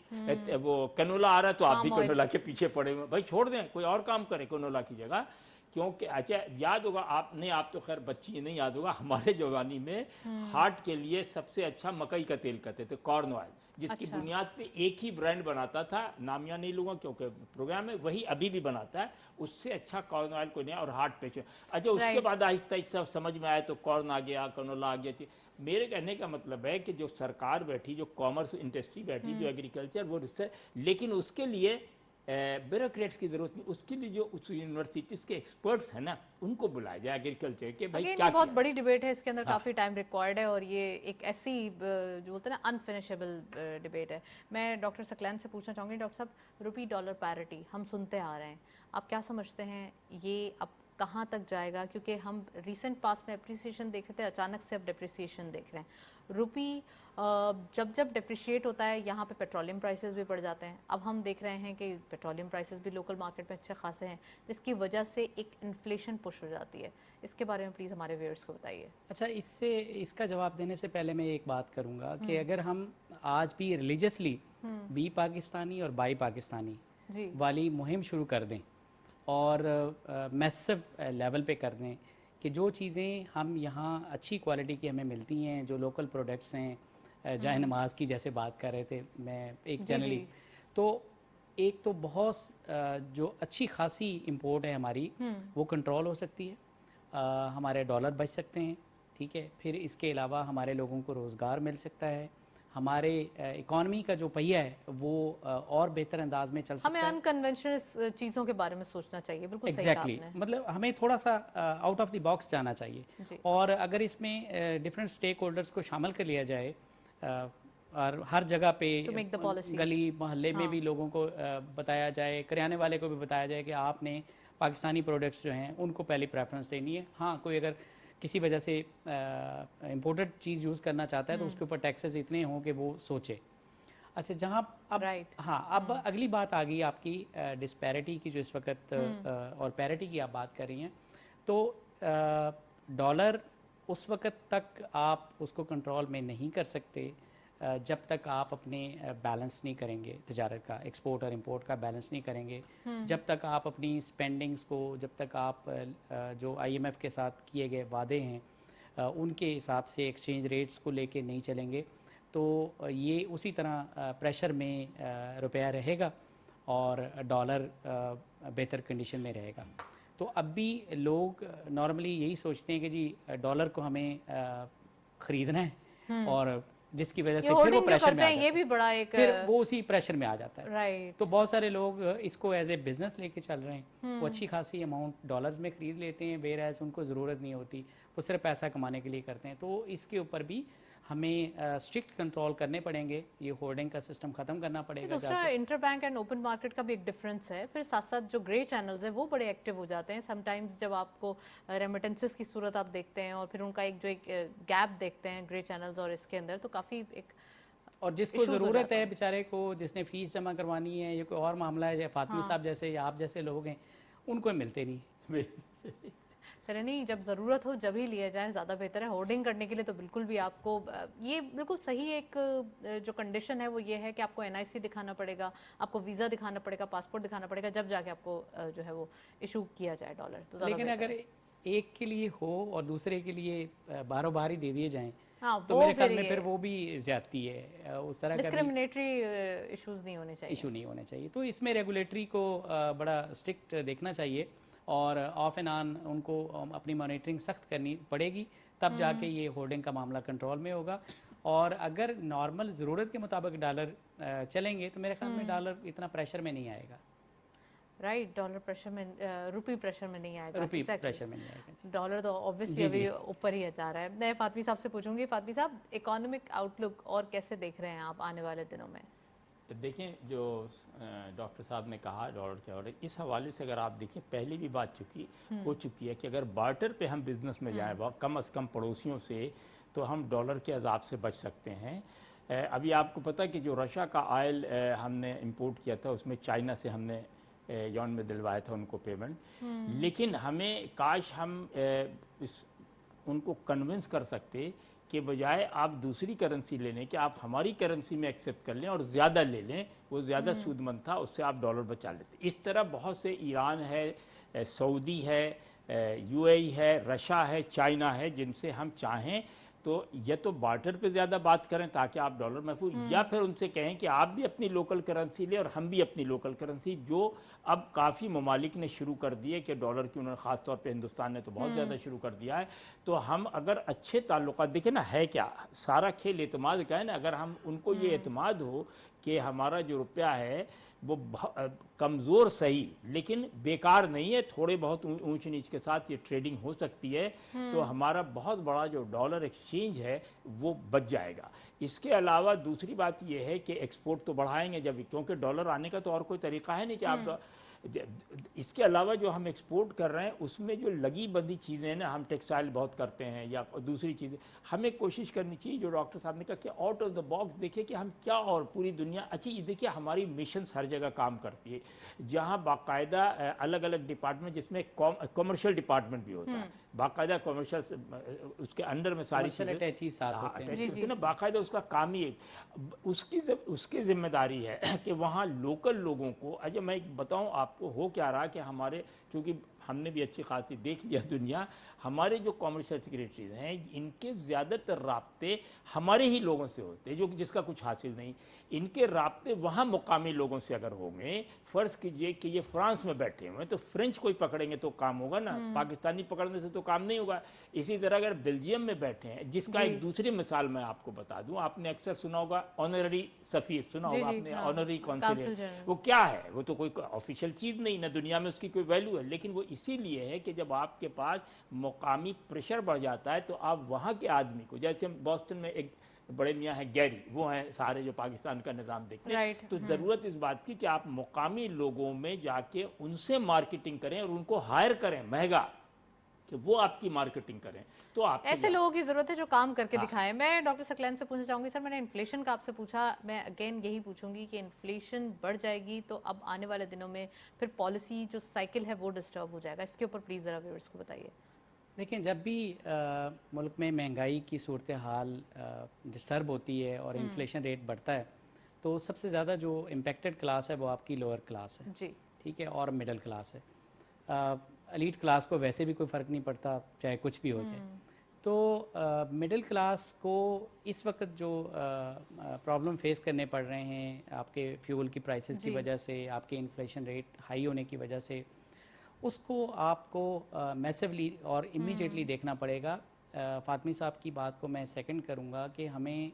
वो कनोला आ रहा है तो आप भी कनोला के पीछे पड़े हुए, भाई छोड़ दें, कोई और काम करे कनोला की जगह। क्योंकि अच्छा याद होगा आपने, आप तो खैर बच्ची नहीं याद होगा, हमारे जवानी में हार्ट के लिए सबसे अच्छा मकई का तेल कहते थे, कॉर्न ऑयल, जिसकी बुनियाद पे एक ही ब्रांड बनाता था, नाम या नहीं लूँगा क्योंकि प्रोग्राम में वही अभी भी बनाता है, उससे अच्छा कॉर्न ऑयल कोई नहीं। और हार्ट पेशेंट, अच्छा उसके बाद आहिस्ता आहिस्ता समझ में आया तो कॉर्न आ गया, कनोला आ गया। मेरे कहने का मतलब है कि जो सरकार बैठी, जो कॉमर्स इंडस्ट्री बैठी, जो एग्रीकल्चर वो रिसर्च, लेकिन उसके लिए ब्यूरोक्रेट्स की जरूरत नहीं, उसके लिए जो उस यूनिवर्सिटीज़ के एक्सपर्ट्स हैं ना उनको बुलाया जाए एग्रीकल्चर के। भाई क्या बहुत बड़ी डिबेट है, इसके अंदर काफ़ी टाइम रिक्वायर्ड है और ये एक ऐसी जो बोलते हैं ना अनफिनिशेबल डिबेट है। मैं डॉक्टर सकलैन से पूछना चाहूँगी, डॉक्टर साहब रुपी डॉलर पैरिटी हम सुनते आ रहे हैं, आप क्या समझते हैं ये अब कहाँ तक जाएगा? क्योंकि हम रिसेंट पास में अप्रिसिएशन देख रहे थे, अचानक से अब डिप्रिसिएशन देख रहे हैं। रुपी जब जब डिप्रिशिएट होता है यहाँ पे पेट्रोलियम प्राइसेस भी बढ़ जाते हैं। अब हम देख रहे हैं कि पेट्रोलियम प्राइसेस भी लोकल मार्केट में अच्छे खासे हैं, जिसकी वजह से एक इन्फ्लेशन पुश हो जाती है। इसके बारे में प्लीज़ हमारे व्यूअर्स को बताइए। अच्छा, इसका जवाब देने से पहले मैं एक बात करूँगा कि अगर हम आज भी रिलीजियसली बी पाकिस्तानी और बाई पाकिस्तानी वाली मुहिम शुरू कर दें और मैसिव लेवल पे कर दें कि जो चीज़ें हम यहाँ अच्छी क्वालिटी की हमें मिलती हैं, जो लोकल प्रोडक्ट्स हैं, जाए नमाज की जैसे बात कर रहे थे मैं एक जनरली, तो एक तो बहुत जो अच्छी खासी इंपोर्ट है हमारी वो कंट्रोल हो सकती है, हमारे डॉलर बच सकते हैं, ठीक है। फिर इसके अलावा हमारे लोगों को रोज़गार मिल सकता है, हमारे इकॉनमी का जो पहिया है वो और बेहतर अंदाज में चल सकता है। हमें अनकन्वेंशनल चीज़ों के बारे में सोचना चाहिए, बिल्कुल सही कहा आपने। मतलब हमें थोड़ा सा आउट ऑफ द बॉक्स जाना चाहिए और अगर इसमें डिफरेंट स्टेक होल्डर्स को शामिल कर लिया जाए और हर जगह पे गली मोहल्ले में भी लोगों को बताया जाए, करियाने वाले को भी बताया जाए कि आपने पाकिस्तानी प्रोडक्ट्स जो हैं उनको पहली प्रेफरेंस देनी है। हाँ, कोई अगर किसी वजह से इंपोर्टेड चीज़ यूज़ करना चाहता है तो उसके ऊपर टैक्सेस इतने हों कि वो सोचे। अच्छा, जहाँ अब हाँ, अब अगली बात आ गई आपकी डिस्पैरिटी की, जो इस वक्त और पैरिटी की आप बात कर रही हैं, तो डॉलर उस वक्त तक आप उसको कंट्रोल में नहीं कर सकते जब तक आप अपने बैलेंस नहीं करेंगे, तिजारत का, एक्सपोर्ट और इंपोर्ट का बैलेंस नहीं करेंगे, जब तक आप अपनी स्पेंडिंग्स को, जब तक आप जो IMF के साथ किए गए वादे हैं उनके हिसाब से एक्सचेंज रेट्स को लेके नहीं चलेंगे, तो ये उसी तरह प्रेशर में रुपया रहेगा और डॉलर बेहतर कंडीशन में रहेगा। तो अब भी लोग नॉर्मली यही सोचते हैं कि जी डॉलर को हमें ख़रीदना है और जिसकी वजह से फिर वो प्रेशर में आ जाता है, ये भी बड़ा एक फिर वो उसी प्रेशर में आ जाता है। राइट। तो बहुत सारे लोग इसको एज ए बिजनेस लेके चल रहे हैं, वो अच्छी खासी अमाउंट डॉलर्स में ख़रीद लेते हैं, वेर एज उनको ज़रूरत नहीं होती, वो सिर्फ पैसा कमाने के लिए करते हैं। तो इसके ऊपर भी हमें स्ट्रिक्ट कंट्रोल करने पड़ेंगे, ये होर्डिंग का सिस्टम ख़त्म करना पड़ेगा। दूसरा inter bank and open market का भी एक डिफरेंस है। फिर साथ साथ जो ग्रे चैनल्स हैं वो बड़े एक्टिव हो जाते हैं। समटाइम्स जब आपको रेमिटेंसेस की सूरत आप देखते हैं और फिर उनका एक जो एक गैप देखते हैं ग्रे चैनल्स और इसके अंदर, तो काफ़ी एक, और जिसको ज़रूरत है बेचारे को, जिसने फ़ीस जमा करवानी है या कोई और मामला है, फातमी साहब जैसे या आप जैसे लोग हैं, उनको मिलते नहीं। चले नहीं, जब ज़रूरत हो जब ही लिया जाए, ज़्यादा बेहतर है। होर्डिंग करने के लिए तो बिल्कुल भी आपको ये बिल्कुल सही एक जो कंडीशन है वो ये है कि आपको NIC दिखाना पड़ेगा, आपको वीज़ा दिखाना पड़ेगा, पासपोर्ट दिखाना पड़ेगा, जब जाके आपको जो है वो इशू किया जाए डॉलर। तो लेकिन अगर एक के लिए हो और दूसरे के लिए बारो बार ही दे दिए जाएं, हाँ, तो मेरे ख्याल में फिर वो भी ज्यादती है, उस तरह का डिस्क्रिमिनेटरी इश्यूज नहीं होने चाहिए, इशू नहीं होने चाहिए। तो इसमें रेगुलेटरी को बड़ा स्ट्रिक्ट देखना चाहिए और ऑफ एंड ऑन उनको अपनी मॉनिटरिंग सख्त करनी पड़ेगी, तब जाके ये होर्डिंग का मामला कंट्रोल में होगा। और अगर नॉर्मल ज़रूरत के मुताबिक डॉलर चलेंगे तो मेरे ख्याल में डॉलर इतना प्रेशर में नहीं आएगा। राइट, डॉलर प्रेशर में, रुपी प्रेशर में नहीं आएगा, रुपी प्रेशर में नहीं आएगा। डॉलर तो ऑब्वियसली अभी ऊपर ही जा रहा है। मैं फातमी साहब से पूछूंगी, फातमी साहब इकोनॉमिक आउटलुक और कैसे देख रहे हैं आप आने वाले दिनों में? देखें, जो डॉक्टर साहब ने कहा डॉलर के ऑर्डर, इस हवाले से अगर आप देखें पहले भी बात हो चुकी है कि अगर बार्टर पे हम बिज़नेस में जाएं कम से कम पड़ोसियों से, तो हम डॉलर के अजाब से बच सकते हैं। अभी आपको पता है कि जो रशिया का ऑयल हमने इंपोर्ट किया था, उसमें चाइना से हमने यौन में दिलवाया था उनको पेमेंट, लेकिन हमें काश हम उनको कन्विंस कर सकते कि बजाय आप दूसरी करेंसी लेने के आप हमारी करेंसी में एक्सेप्ट कर लें और ज़्यादा ले लें, वो ज़्यादा सूदमंद था, उससे आप डॉलर बचा लेते। इस तरह बहुत से ईरान है, सऊदी है, UAE है, रशिया है, चाइना है, जिनसे हम चाहें तो या तो बार्टर पे ज़्यादा बात करें ताकि आप डॉलर महफूज, या फिर उनसे कहें कि आप भी अपनी लोकल करेंसी लें और हम भी अपनी लोकल करेंसी, जो अब काफ़ी ममालिक ने शुरू कर दिए कि डॉलर की उन्होंने ख़ास तौर पे हिंदुस्तान ने तो बहुत ज़्यादा शुरू कर दिया है। तो हम अगर अच्छे ताल्लुकात देखें ना, है क्या सारा खेल एतमाद का है ना, अगर हम उनको ये एतमाद हो कि हमारा जो रुपया है वो कमज़ोर सही लेकिन बेकार नहीं है, थोड़े बहुत ऊंच नीच के साथ ये ट्रेडिंग हो सकती है, तो हमारा बहुत बड़ा जो डॉलर एक्सचेंज है वो बच जाएगा। इसके अलावा दूसरी बात ये है कि एक्सपोर्ट तो बढ़ाएंगे जब, क्योंकि डॉलर आने का तो और कोई तरीका है नहीं कि आप इसके अलावा जो हम एक्सपोर्ट कर रहे हैं उसमें जो लगी बंदी चीज़ें हैं ना, हम टेक्सटाइल बहुत करते हैं या दूसरी चीज़ें, हमें कोशिश करनी चाहिए जो डॉक्टर साहब ने कहा कि आउट ऑफ द बॉक्स देखें कि हम क्या, और पूरी दुनिया अच्छी देखिए हमारी मिशंस हर जगह काम करती है, जहाँ बाकायदा अलग अलग डिपार्टमेंट, जिसमें कॉमर्शियल डिपार्टमेंट भी होता है, बाकायदा कॉमर्शियल उसके अंडर में सारी चीज़ें ना, बाकायदा उसका काम ही उसकी जिम्मेदारी है कि वहाँ लोकल लोगों को। अच्छा मैं एक बताऊँ आपको हो क्या रहा कि हमारे, चूँकि हमने भी अच्छी खासी देख लिया दुनिया, हमारे जो कॉमर्शियल सेक्रेटरीज हैं इनके ज़्यादातर राब्ते हमारे ही लोगों से होते हैं, जो जिसका कुछ हासिल नहीं, इनके राब्ते वहाँ मुकामी लोगों से अगर होंगे, फ़र्ज़ कीजिए कि ये फ्रांस में बैठे हुए हैं तो फ्रेंच कोई पकड़ेंगे तो काम होगा ना, पाकिस्तानी पकड़ने से तो काम नहीं होगा। इसी तरह अगर बेल्जियम में बैठे हैं, जिसका एक दूसरी मिसाल मैं आपको बता दूँ, आपने अक्सर सुना होगा ऑनररी सफ़ीर, सुना होगा आपने, ऑनररी कॉन्सुलेट, वो क्या है? वो तो कोई ऑफिशियल चीज़ नहीं ना, दुनिया में उसकी कोई वैल्यू है, लेकिन वो इसीलिए है कि जब आपके पास मुकामी प्रेशर बढ़ जाता है तो आप वहाँ के आदमी को, जैसे हम बॉस्टन में एक बड़े मियाँ हैं गैरी, वो हैं सारे जो पाकिस्तान का निज़ाम देखते हैं, तो ज़रूरत इस बात की कि आप मुकामी लोगों में जाके उनसे मार्केटिंग करें और उनको हायर करें महंगा, कि वो आपकी मार्केटिंग करें, तो आप ऐसे लोगों की जरूरत है जो काम करके दिखाएं। मैं डॉक्टर सकलैन से पूछना चाहूंगी, सर मैंने इन्फ्लेशन का आपसे पूछा, मैं अगेन यही पूछूंगी कि इन्फ्लेशन बढ़ जाएगी तो अब आने वाले दिनों में फिर पॉलिसी जो साइकिल है वो डिस्टर्ब हो जाएगा, इसके ऊपर प्लीज़ ज़रा व्यूअर्स को बताइए। देखिए, जब भी मुल्क में महंगाई की सूरत हाल डिस्टर्ब होती है और इन्फ्लेशन रेट बढ़ता है, तो सबसे ज़्यादा जो इम्पेक्टेड क्लास है वो आपकी लोअर क्लास है जी, ठीक है, और मिडिल क्लास है। एलीट क्लास को वैसे भी कोई फ़र्क नहीं पड़ता चाहे कुछ भी हो जाए। तो मिडिल क्लास को इस वक्त जो प्रॉब्लम फेस करने पड़ रहे हैं आपके फ्यूल की प्राइसेस की वजह से, आपके इन्फ्लेशन रेट हाई होने की वजह से, उसको आपको मैसिवली और इमीडिएटली देखना पड़ेगा। फातमी साहब की बात को मैं सेकंड करूंगा कि हमें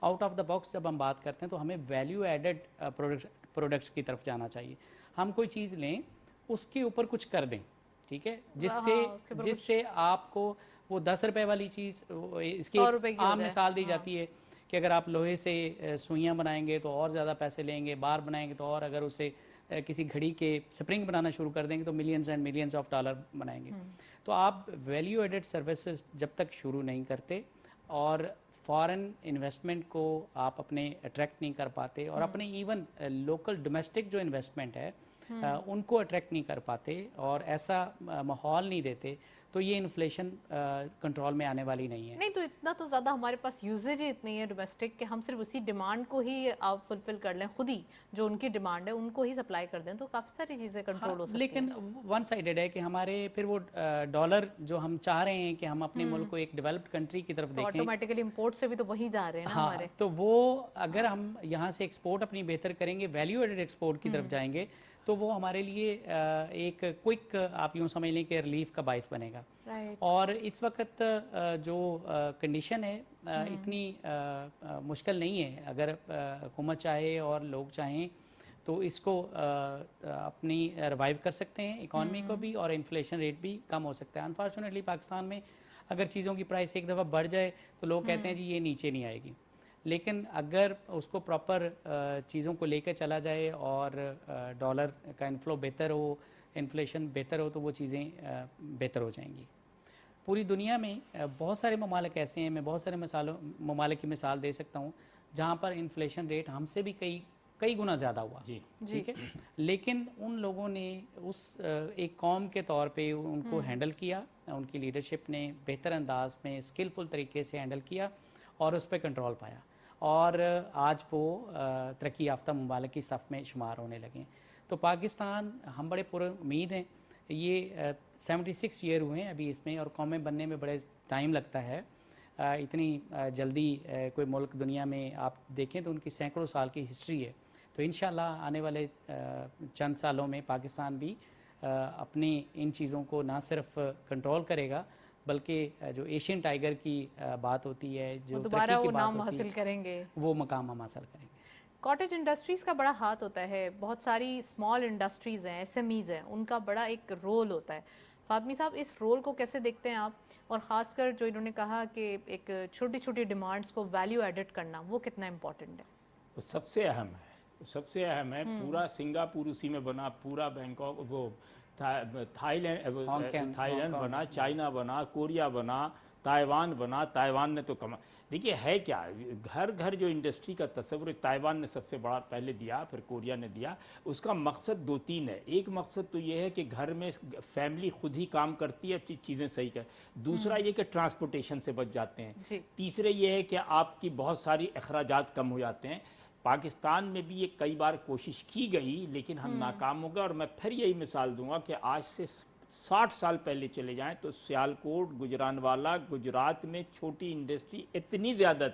आउट ऑफ द बॉक्स जब हम बात करते हैं तो हमें वैल्यू एडेड प्रोडक्ट्स की तरफ जाना चाहिए। हम कोई चीज़ लें, उसके ऊपर कुछ कर दें, ठीक है, जिससे आपको वो 10 रुपए वाली चीज़, इसकी आम मिसाल दी जाती है कि अगर आप लोहे से सुइयाँ बनाएंगे तो और ज़्यादा पैसे लेंगे, बार बनाएंगे तो और, अगर उसे किसी घड़ी के स्प्रिंग बनाना शुरू कर देंगे तो millions and millions of dollar बनाएंगे। तो आप वैल्यू एडेड सर्विसेज जब तक शुरू नहीं करते और फॉरेन इन्वेस्टमेंट को आप अपने अट्रैक्ट नहीं कर पाते और अपने इवन लोकल डोमेस्टिक जो इन्वेस्टमेंट है उनको अट्रैक्ट नहीं कर पाते और ऐसा माहौल नहीं देते, तो ये इन्फ्लेशन कंट्रोल में आने वाली नहीं है। नहीं तो इतना तो ज़्यादा हमारे पास यूजेज ही इतनी है डोमेस्टिक कि हम सिर्फ उसी डिमांड को ही आप फुलफिल कर लें, खुद ही जो उनकी डिमांड है उनको ही सप्लाई कर दें, तो काफ़ी सारी चीज़ें कंट्रोल हो सकती हैं। लेकिन वन साइडेड है कि हमारे फिर वो डॉलर जो हम चाह रहे हैं कि हम अपने मुल्क को एक डेवलप्ड कंट्री की तरफ तो देखें, ऑटोमेटिकली इंपोर्ट से भी तो वही जा रहे हैं ना हाँ, हमारे। तो वो अगर हम यहाँ से एक्सपोर्ट अपनी बेहतर करेंगे, वैल्यू एडेड एक्सपोर्ट की तरफ जाएंगे, तो वो हमारे लिए एक क्विक आप यूँ समझ लें कि रिलीफ का बाइस बनेगा। और इस वक्त जो कंडीशन है इतनी मुश्किल नहीं है। अगर हुकूमत चाहे और लोग चाहें तो इसको अपनी रिवाइव कर सकते हैं इकॉनमी को भी, और इन्फ्लेशन रेट भी कम हो सकता है। अनफॉर्चुनेटली पाकिस्तान में अगर चीज़ों की प्राइस एक दफ़ा बढ़ जाए तो लोग कहते हैं जी ये नीचे नहीं आएगी, लेकिन अगर उसको प्रॉपर चीज़ों को लेकर चला जाए और डॉलर का इनफ्लो बेहतर हो, इन्फ्लेशन बेहतर हो, तो वो चीज़ें बेहतर हो जाएंगी। पूरी दुनिया में बहुत सारे ममालिक ऐसे हैं, मैं बहुत सारे ममालिक की मिसाल दे सकता हूँ जहाँ पर इन्फ्लेशन रेट हमसे भी कई गुना ज़्यादा हुआ, जी ठीक है, लेकिन उन लोगों ने उस एक कौम के तौर पे उनको हैंडल किया, उनकी लीडरशिप ने बेहतर अंदाज में स्किलफुल तरीके से हैंडल किया और उस पर कंट्रोल पाया, और आज वो तरक्की याफ्ता ममालिक की सफ़ में शुमार होने लगे। तो पाकिस्तान, हम बड़े पुर उम्मीद हैं, ये 76 ईयर हुए हैं अभी इसमें, और कौमें बनने में बड़े टाइम लगता है। इतनी जल्दी कोई मुल्क दुनिया में आप देखें तो उनकी सैकड़ों साल की हिस्ट्री है। तो इंशाल्लाह आने वाले चंद सालों में पाकिस्तान भी अपनी इन चीज़ों को ना सिर्फ कंट्रोल करेगा, बल्कि जो एशियन टाइगर की बात होती है, जो दोबारा वो तरक्की की बात नाम होती हासिल है, करेंगे, वो मकाम हम हासिल करेंगे। कॉटेज इंडस्ट्रीज़ का बड़ा हाथ होता है, बहुत सारी स्मॉल इंडस्ट्रीज़ हैं, एसएमईज़ हैं, उनका बड़ा एक रोल होता है। फातमी साहब, इस रोल को कैसे देखते हैं आप, और ख़ासकर जो इन्होंने कहा कि एक छोटी छोटी डिमांड्स को वैल्यू एडिट करना, वो कितना इम्पोर्टेंट है? वो सबसे अहम है, सबसे अहम है। पूरा सिंगापुर उसी में बना, पूरा बैंकॉक, वो थाईलैंड बना, चाइना बना, कोरिया बना, ताइवान बना। ताइवान ने तो देखिए है क्या, घर घर जो इंडस्ट्री का तस्वुर ताइवान ने सबसे बड़ा पहले दिया, फिर कोरिया ने दिया। उसका मकसद 2-3 है। एक मकसद तो ये है कि घर में फैमिली खुद ही काम करती है, चीज़ें सही कर। दूसरा ये कि ट्रांसपोर्टेशन से बच जाते हैं। तीसरे ये है कि आपकी बहुत सारी अखराजात कम हो जाते हैं। पाकिस्तान में भी ये कई बार कोशिश की गई, लेकिन हम नाकाम हो गए। और मैं फिर यही मिसाल दूंगा कि आज से 60 साल पहले चले जाएं तो सियालकोट, गुजरानवाला, गुजरात में छोटी इंडस्ट्री इतनी ज़्यादा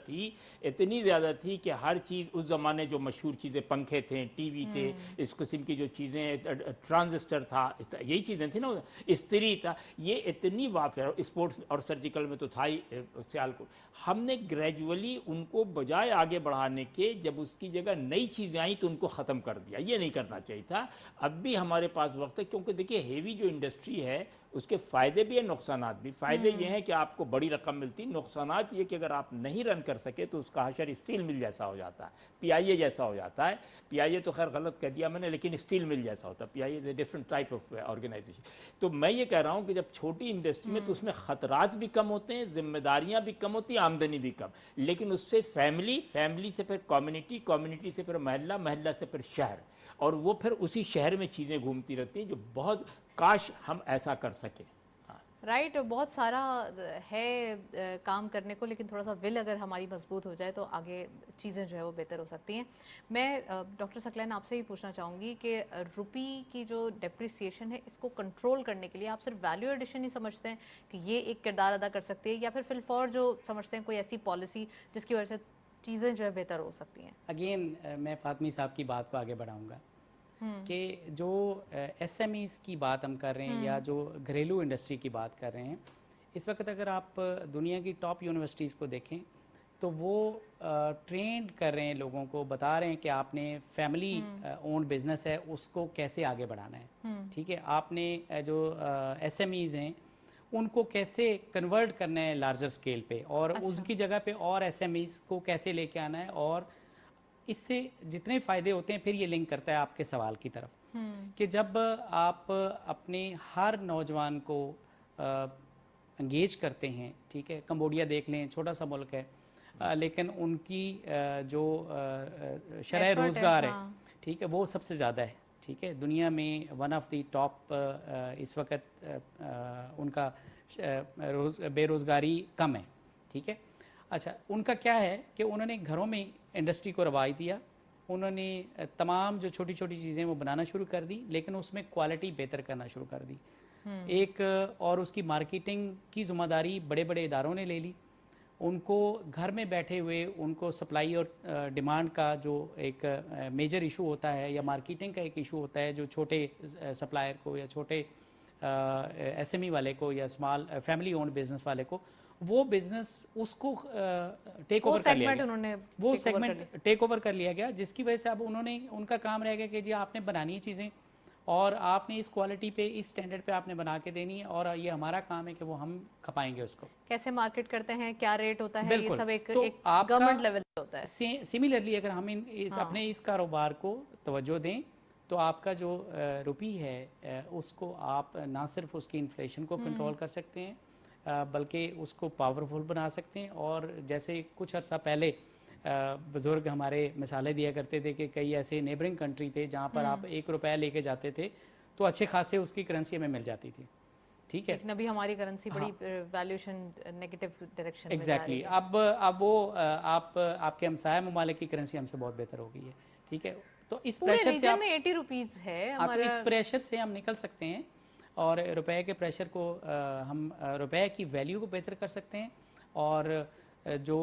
थी कि हर चीज़ उस ज़माने जो मशहूर चीज़ें, पंखे थे, टीवी थे, इस किस्म की जो चीज़ें, ट्रांजिस्टर था, यही चीज़ें थी ना, इस्त्री था, ये इतनी वाफिया, स्पोर्ट्स और सर्जिकल में तो था ही सियालकोट। हमने ग्रेजुअली उनको बजाय आगे बढ़ाने के, जब उसकी जगह नई चीज़ें आई तो उनको ख़त्म कर दिया। ये नहीं करना चाहिए था। अब भी हमारे पास वक्त है, क्योंकि देखिए हेवी जो इंडस्ट्री है उसके फ़ायदे भी हैं, नुकसानात भी। फ़ायदे ये हैं कि आपको बड़ी रकम मिलती, नुकसानात ये कि अगर आप नहीं रन कर सके तो उसका हशर स्टील मिल जैसा हो जाता है, पीआईए जैसा हो जाता है। पीआईए तो खैर गलत कह दिया मैंने, लेकिन स्टील मिल जैसा होता है। PIA is a different type of organisation. तो मैं ये कह रहा हूँ कि जब छोटी इंडस्ट्री में, तो उसमें ख़तरात भी कम होते हैं, जिम्मेदारियाँ भी कम होती हैं, आमदनी भी कम, लेकिन उससे फैमिली से फिर कम्युनिटी से फिर महल्ला से फिर शहर, और वो फिर उसी शहर में चीज़ें घूमती रहती हैं, जो बहुत काश हम ऐसा कर सकें। राइट, बहुत सारा है काम करने को, लेकिन थोड़ा सा विल अगर हमारी मजबूत हो जाए तो आगे चीज़ें जो है वो बेहतर हो सकती हैं। मैं डॉक्टर सकलैन आपसे ही पूछना चाहूँगी कि रुपी की जो डेप्रिसिएशन है, इसको कंट्रोल करने के लिए आप सिर्फ वैल्यू एडिशन ही समझते हैं कि ये एक किरदार अदा कर सकती है, या फिर फिलफौर जो समझते हैं कोई ऐसी पॉलिसी जिसकी वजह से चीज़ें जो है बेहतर हो सकती हैं? अगेन मैं फातमी साहब की बात को आगे बढ़ाऊँगा कि जो एसएमईज़ की बात हम कर रहे हैं, या जो घरेलू इंडस्ट्री की बात कर रहे हैं, इस वक्त अगर आप दुनिया की टॉप यूनिवर्सिटीज़ को देखें तो वो ट्रेंड कर रहे हैं लोगों को, बता रहे हैं कि आपने फैमिली ओन्ड बिजनेस है उसको कैसे आगे बढ़ाना है, ठीक है, आपने जो एसएमईज़ हैं उनको कैसे कन्वर्ट करना है लार्जर स्केल पे, और उसकी जगह पे और एसएमईज़ को कैसे लेके आना है। और इससे जितने फ़ायदे होते हैं, फिर ये लिंक करता है आपके सवाल की तरफ कि जब आप अपने हर नौजवान को एंगेज करते हैं, ठीक है, कंबोडिया देख लें, छोटा सा मुल्क है, लेकिन उनकी जो शरह रोज़गार है, ठीक है, वो सबसे ज़्यादा है, ठीक है, दुनिया में वन ऑफ द टॉप इस वक्त उनका बेरोज़गारी कम है, ठीक है। अच्छा, उनका क्या है कि उन्होंने घरों में इंडस्ट्री को रवाज दिया, उन्होंने तमाम जो छोटी छोटी चीज़ें वो बनाना शुरू कर दी, लेकिन उसमें क्वालिटी बेहतर करना शुरू कर दी। एक और उसकी मार्केटिंग की ज़िम्मेदारी बड़े बड़े इदारों ने ले ली। उनको घर में बैठे हुए उनको सप्लाई और डिमांड का जो एक मेजर इशू होता है या मार्केटिंग का एक इशू होता है, जो छोटे सप्लायर को या छोटे एसएमई वाले को या स्मॉल फैमिली ओन्ड बिजनेस वाले को, वो बिजनेस उसको टेक ओवर कर लिया गया, वो सेगमेंट टेक ओवर कर लिया गया, जिसकी वजह से अब उन्होंने उनका काम रह गया कि जी आपने बनानी है चीज़ें और आपने इस क्वालिटी पे, इस स्टैंडर्ड पे आपने बना के देनी है, और ये हमारा काम है कि वो हम खपाएंगे उसको। कैसे मार्केट करते हैं, क्या रेट होता है, ये सब एक, तो एक गवर्नमेंट लेवल पे होता है। सिमिलरली अगर हम अपने इस कारोबार को तवज्जो दें तो आपका जो रुपी है उसको आप ना सिर्फ उसकी इन्फ्लेशन को कंट्रोल कर सकते हैं, बल्कि उसको पावरफुल बना सकते हैं। और जैसे कुछ अर्सा पहले बुज़ुर्ग हमारे मिसालें दिया करते थे कि कई ऐसे नेबरिंग कंट्री थे जहाँ पर आप 1 रुपया लेके जाते थे तो अच्छे खासे उसकी करेंसी हमें मिल जाती थी, ठीक है। लेकिन अभी हमारी करेंसी बड़ी वैल्यूएशन नेगेटिव डायरेक्शन में एग्जैक्टली अब वो आपके हमसाया ममालिक की करेंसी हमसे बहुत बेहतर हो गई है, ठीक है। तो इस प्रेशर से में 80 रुपीस है तो इस प्रेशर से हम निकल सकते हैं और रुपए के प्रेशर को हम रुपए की वैल्यू को बेहतर कर सकते हैं, और जो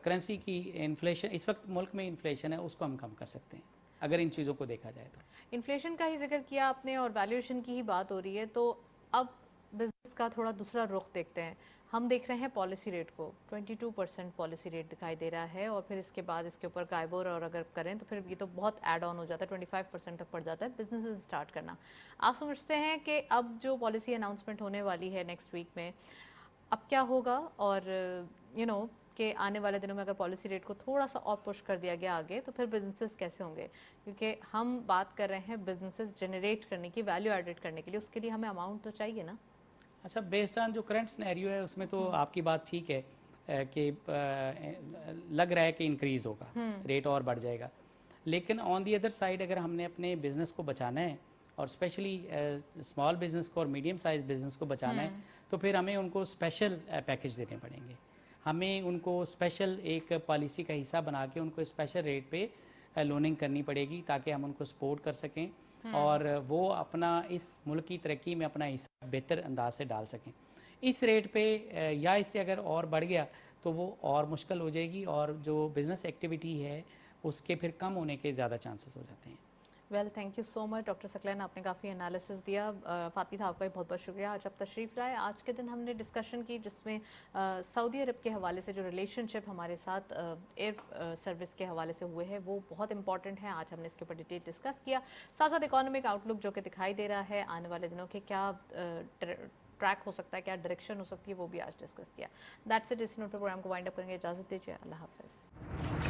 करेंसी की इन्फ्लेशन इस वक्त मुल्क में इन्फ्लेशन है उसको हम कम कर सकते हैं अगर इन चीज़ों को देखा जाए तो। इन्फ्लेशन का ही जिक्र किया आपने और वैल्यूएशन की ही बात हो रही है, तो अब बिजनेस का थोड़ा दूसरा रुख देखते हैं। हम देख रहे हैं पॉलिसी रेट को 22% पॉलिसी रेट दिखाई दे रहा है, और फिर इसके बाद इसके ऊपर गाइबोर और अगर करें तो फिर ये तो बहुत ऐड ऑन हो जाता है, 25% तक पड़ जाता है बिजनेस स्टार्ट करना। आप समझते हैं कि अब जो पॉलिसी अनाउंसमेंट होने वाली है नेक्स्ट वीक में, अब क्या होगा, और कि आने वाले दिनों में अगर पॉलिसी रेट को थोड़ा सा और पुश कर दिया गया आगे तो फिर बिजनेसेस कैसे होंगे? क्योंकि हम बात कर रहे हैं बिजनेसेस जनरेट करने की, वैल्यू एडेड करने के लिए, उसके लिए हमें अमाउंट तो चाहिए ना। अच्छा, बेस्ड ऑन जो करंट सिनेरियो है उसमें तो आपकी बात ठीक है कि लग रहा है कि इंक्रीज़ होगा, रेट और बढ़ जाएगा, लेकिन ऑन दी अदर साइड अगर हमने अपने बिज़नेस को बचाना है और स्पेशली स्मॉल बिज़नेस को और मीडियम साइज बिज़नेस को बचाना है तो फिर हमें उनको स्पेशल पैकेज देने पड़ेंगे। हमें उनको स्पेशल एक पॉलिसी का हिस्सा बना के उनको स्पेशल रेट पे लोनिंग करनी पड़ेगी ताकि हम उनको सपोर्ट कर सकें और वो अपना इस मुल्क की तरक्की में अपना हिस्सा बेहतर अंदाज से डाल सकें। इस रेट पे या इससे अगर और बढ़ गया तो वो और मुश्किल हो जाएगी और जो बिज़नेस एक्टिविटी है उसके फिर कम होने के ज़्यादा चांसेस हो जाते हैं। Well, thank you so much doctor Saqlain, आपने काफ़ी एनालिसिस दिया। फातमी साहब का भी बहुत बहुत शुक्रिया आज आप तशरीफ़ लाए। आज के दिन हमने डिस्कशन की जिसमें सऊदी अरब के हवाले से जो रिलेशनशिप हमारे साथ एयर सर्विस के हवाले से हुए हैं वो बहुत इंपॉर्टेंट है। आज हमने इसके ऊपर डिटेल डिस्कस किया, साथ साथ इकोनॉमिक आउटलुक जो कि दिखाई दे रहा है आने वाले दिनों के क्या ट्रैक हो सकता है, क्या डायरेक्शन हो सकती है, वो भी आज डिस्कस किया। That's it. इस नोट पर प्रोग्राम को वाइंड अप करेंगे। इजाज़त दीजिए, अल्लाह हाफ़िज़।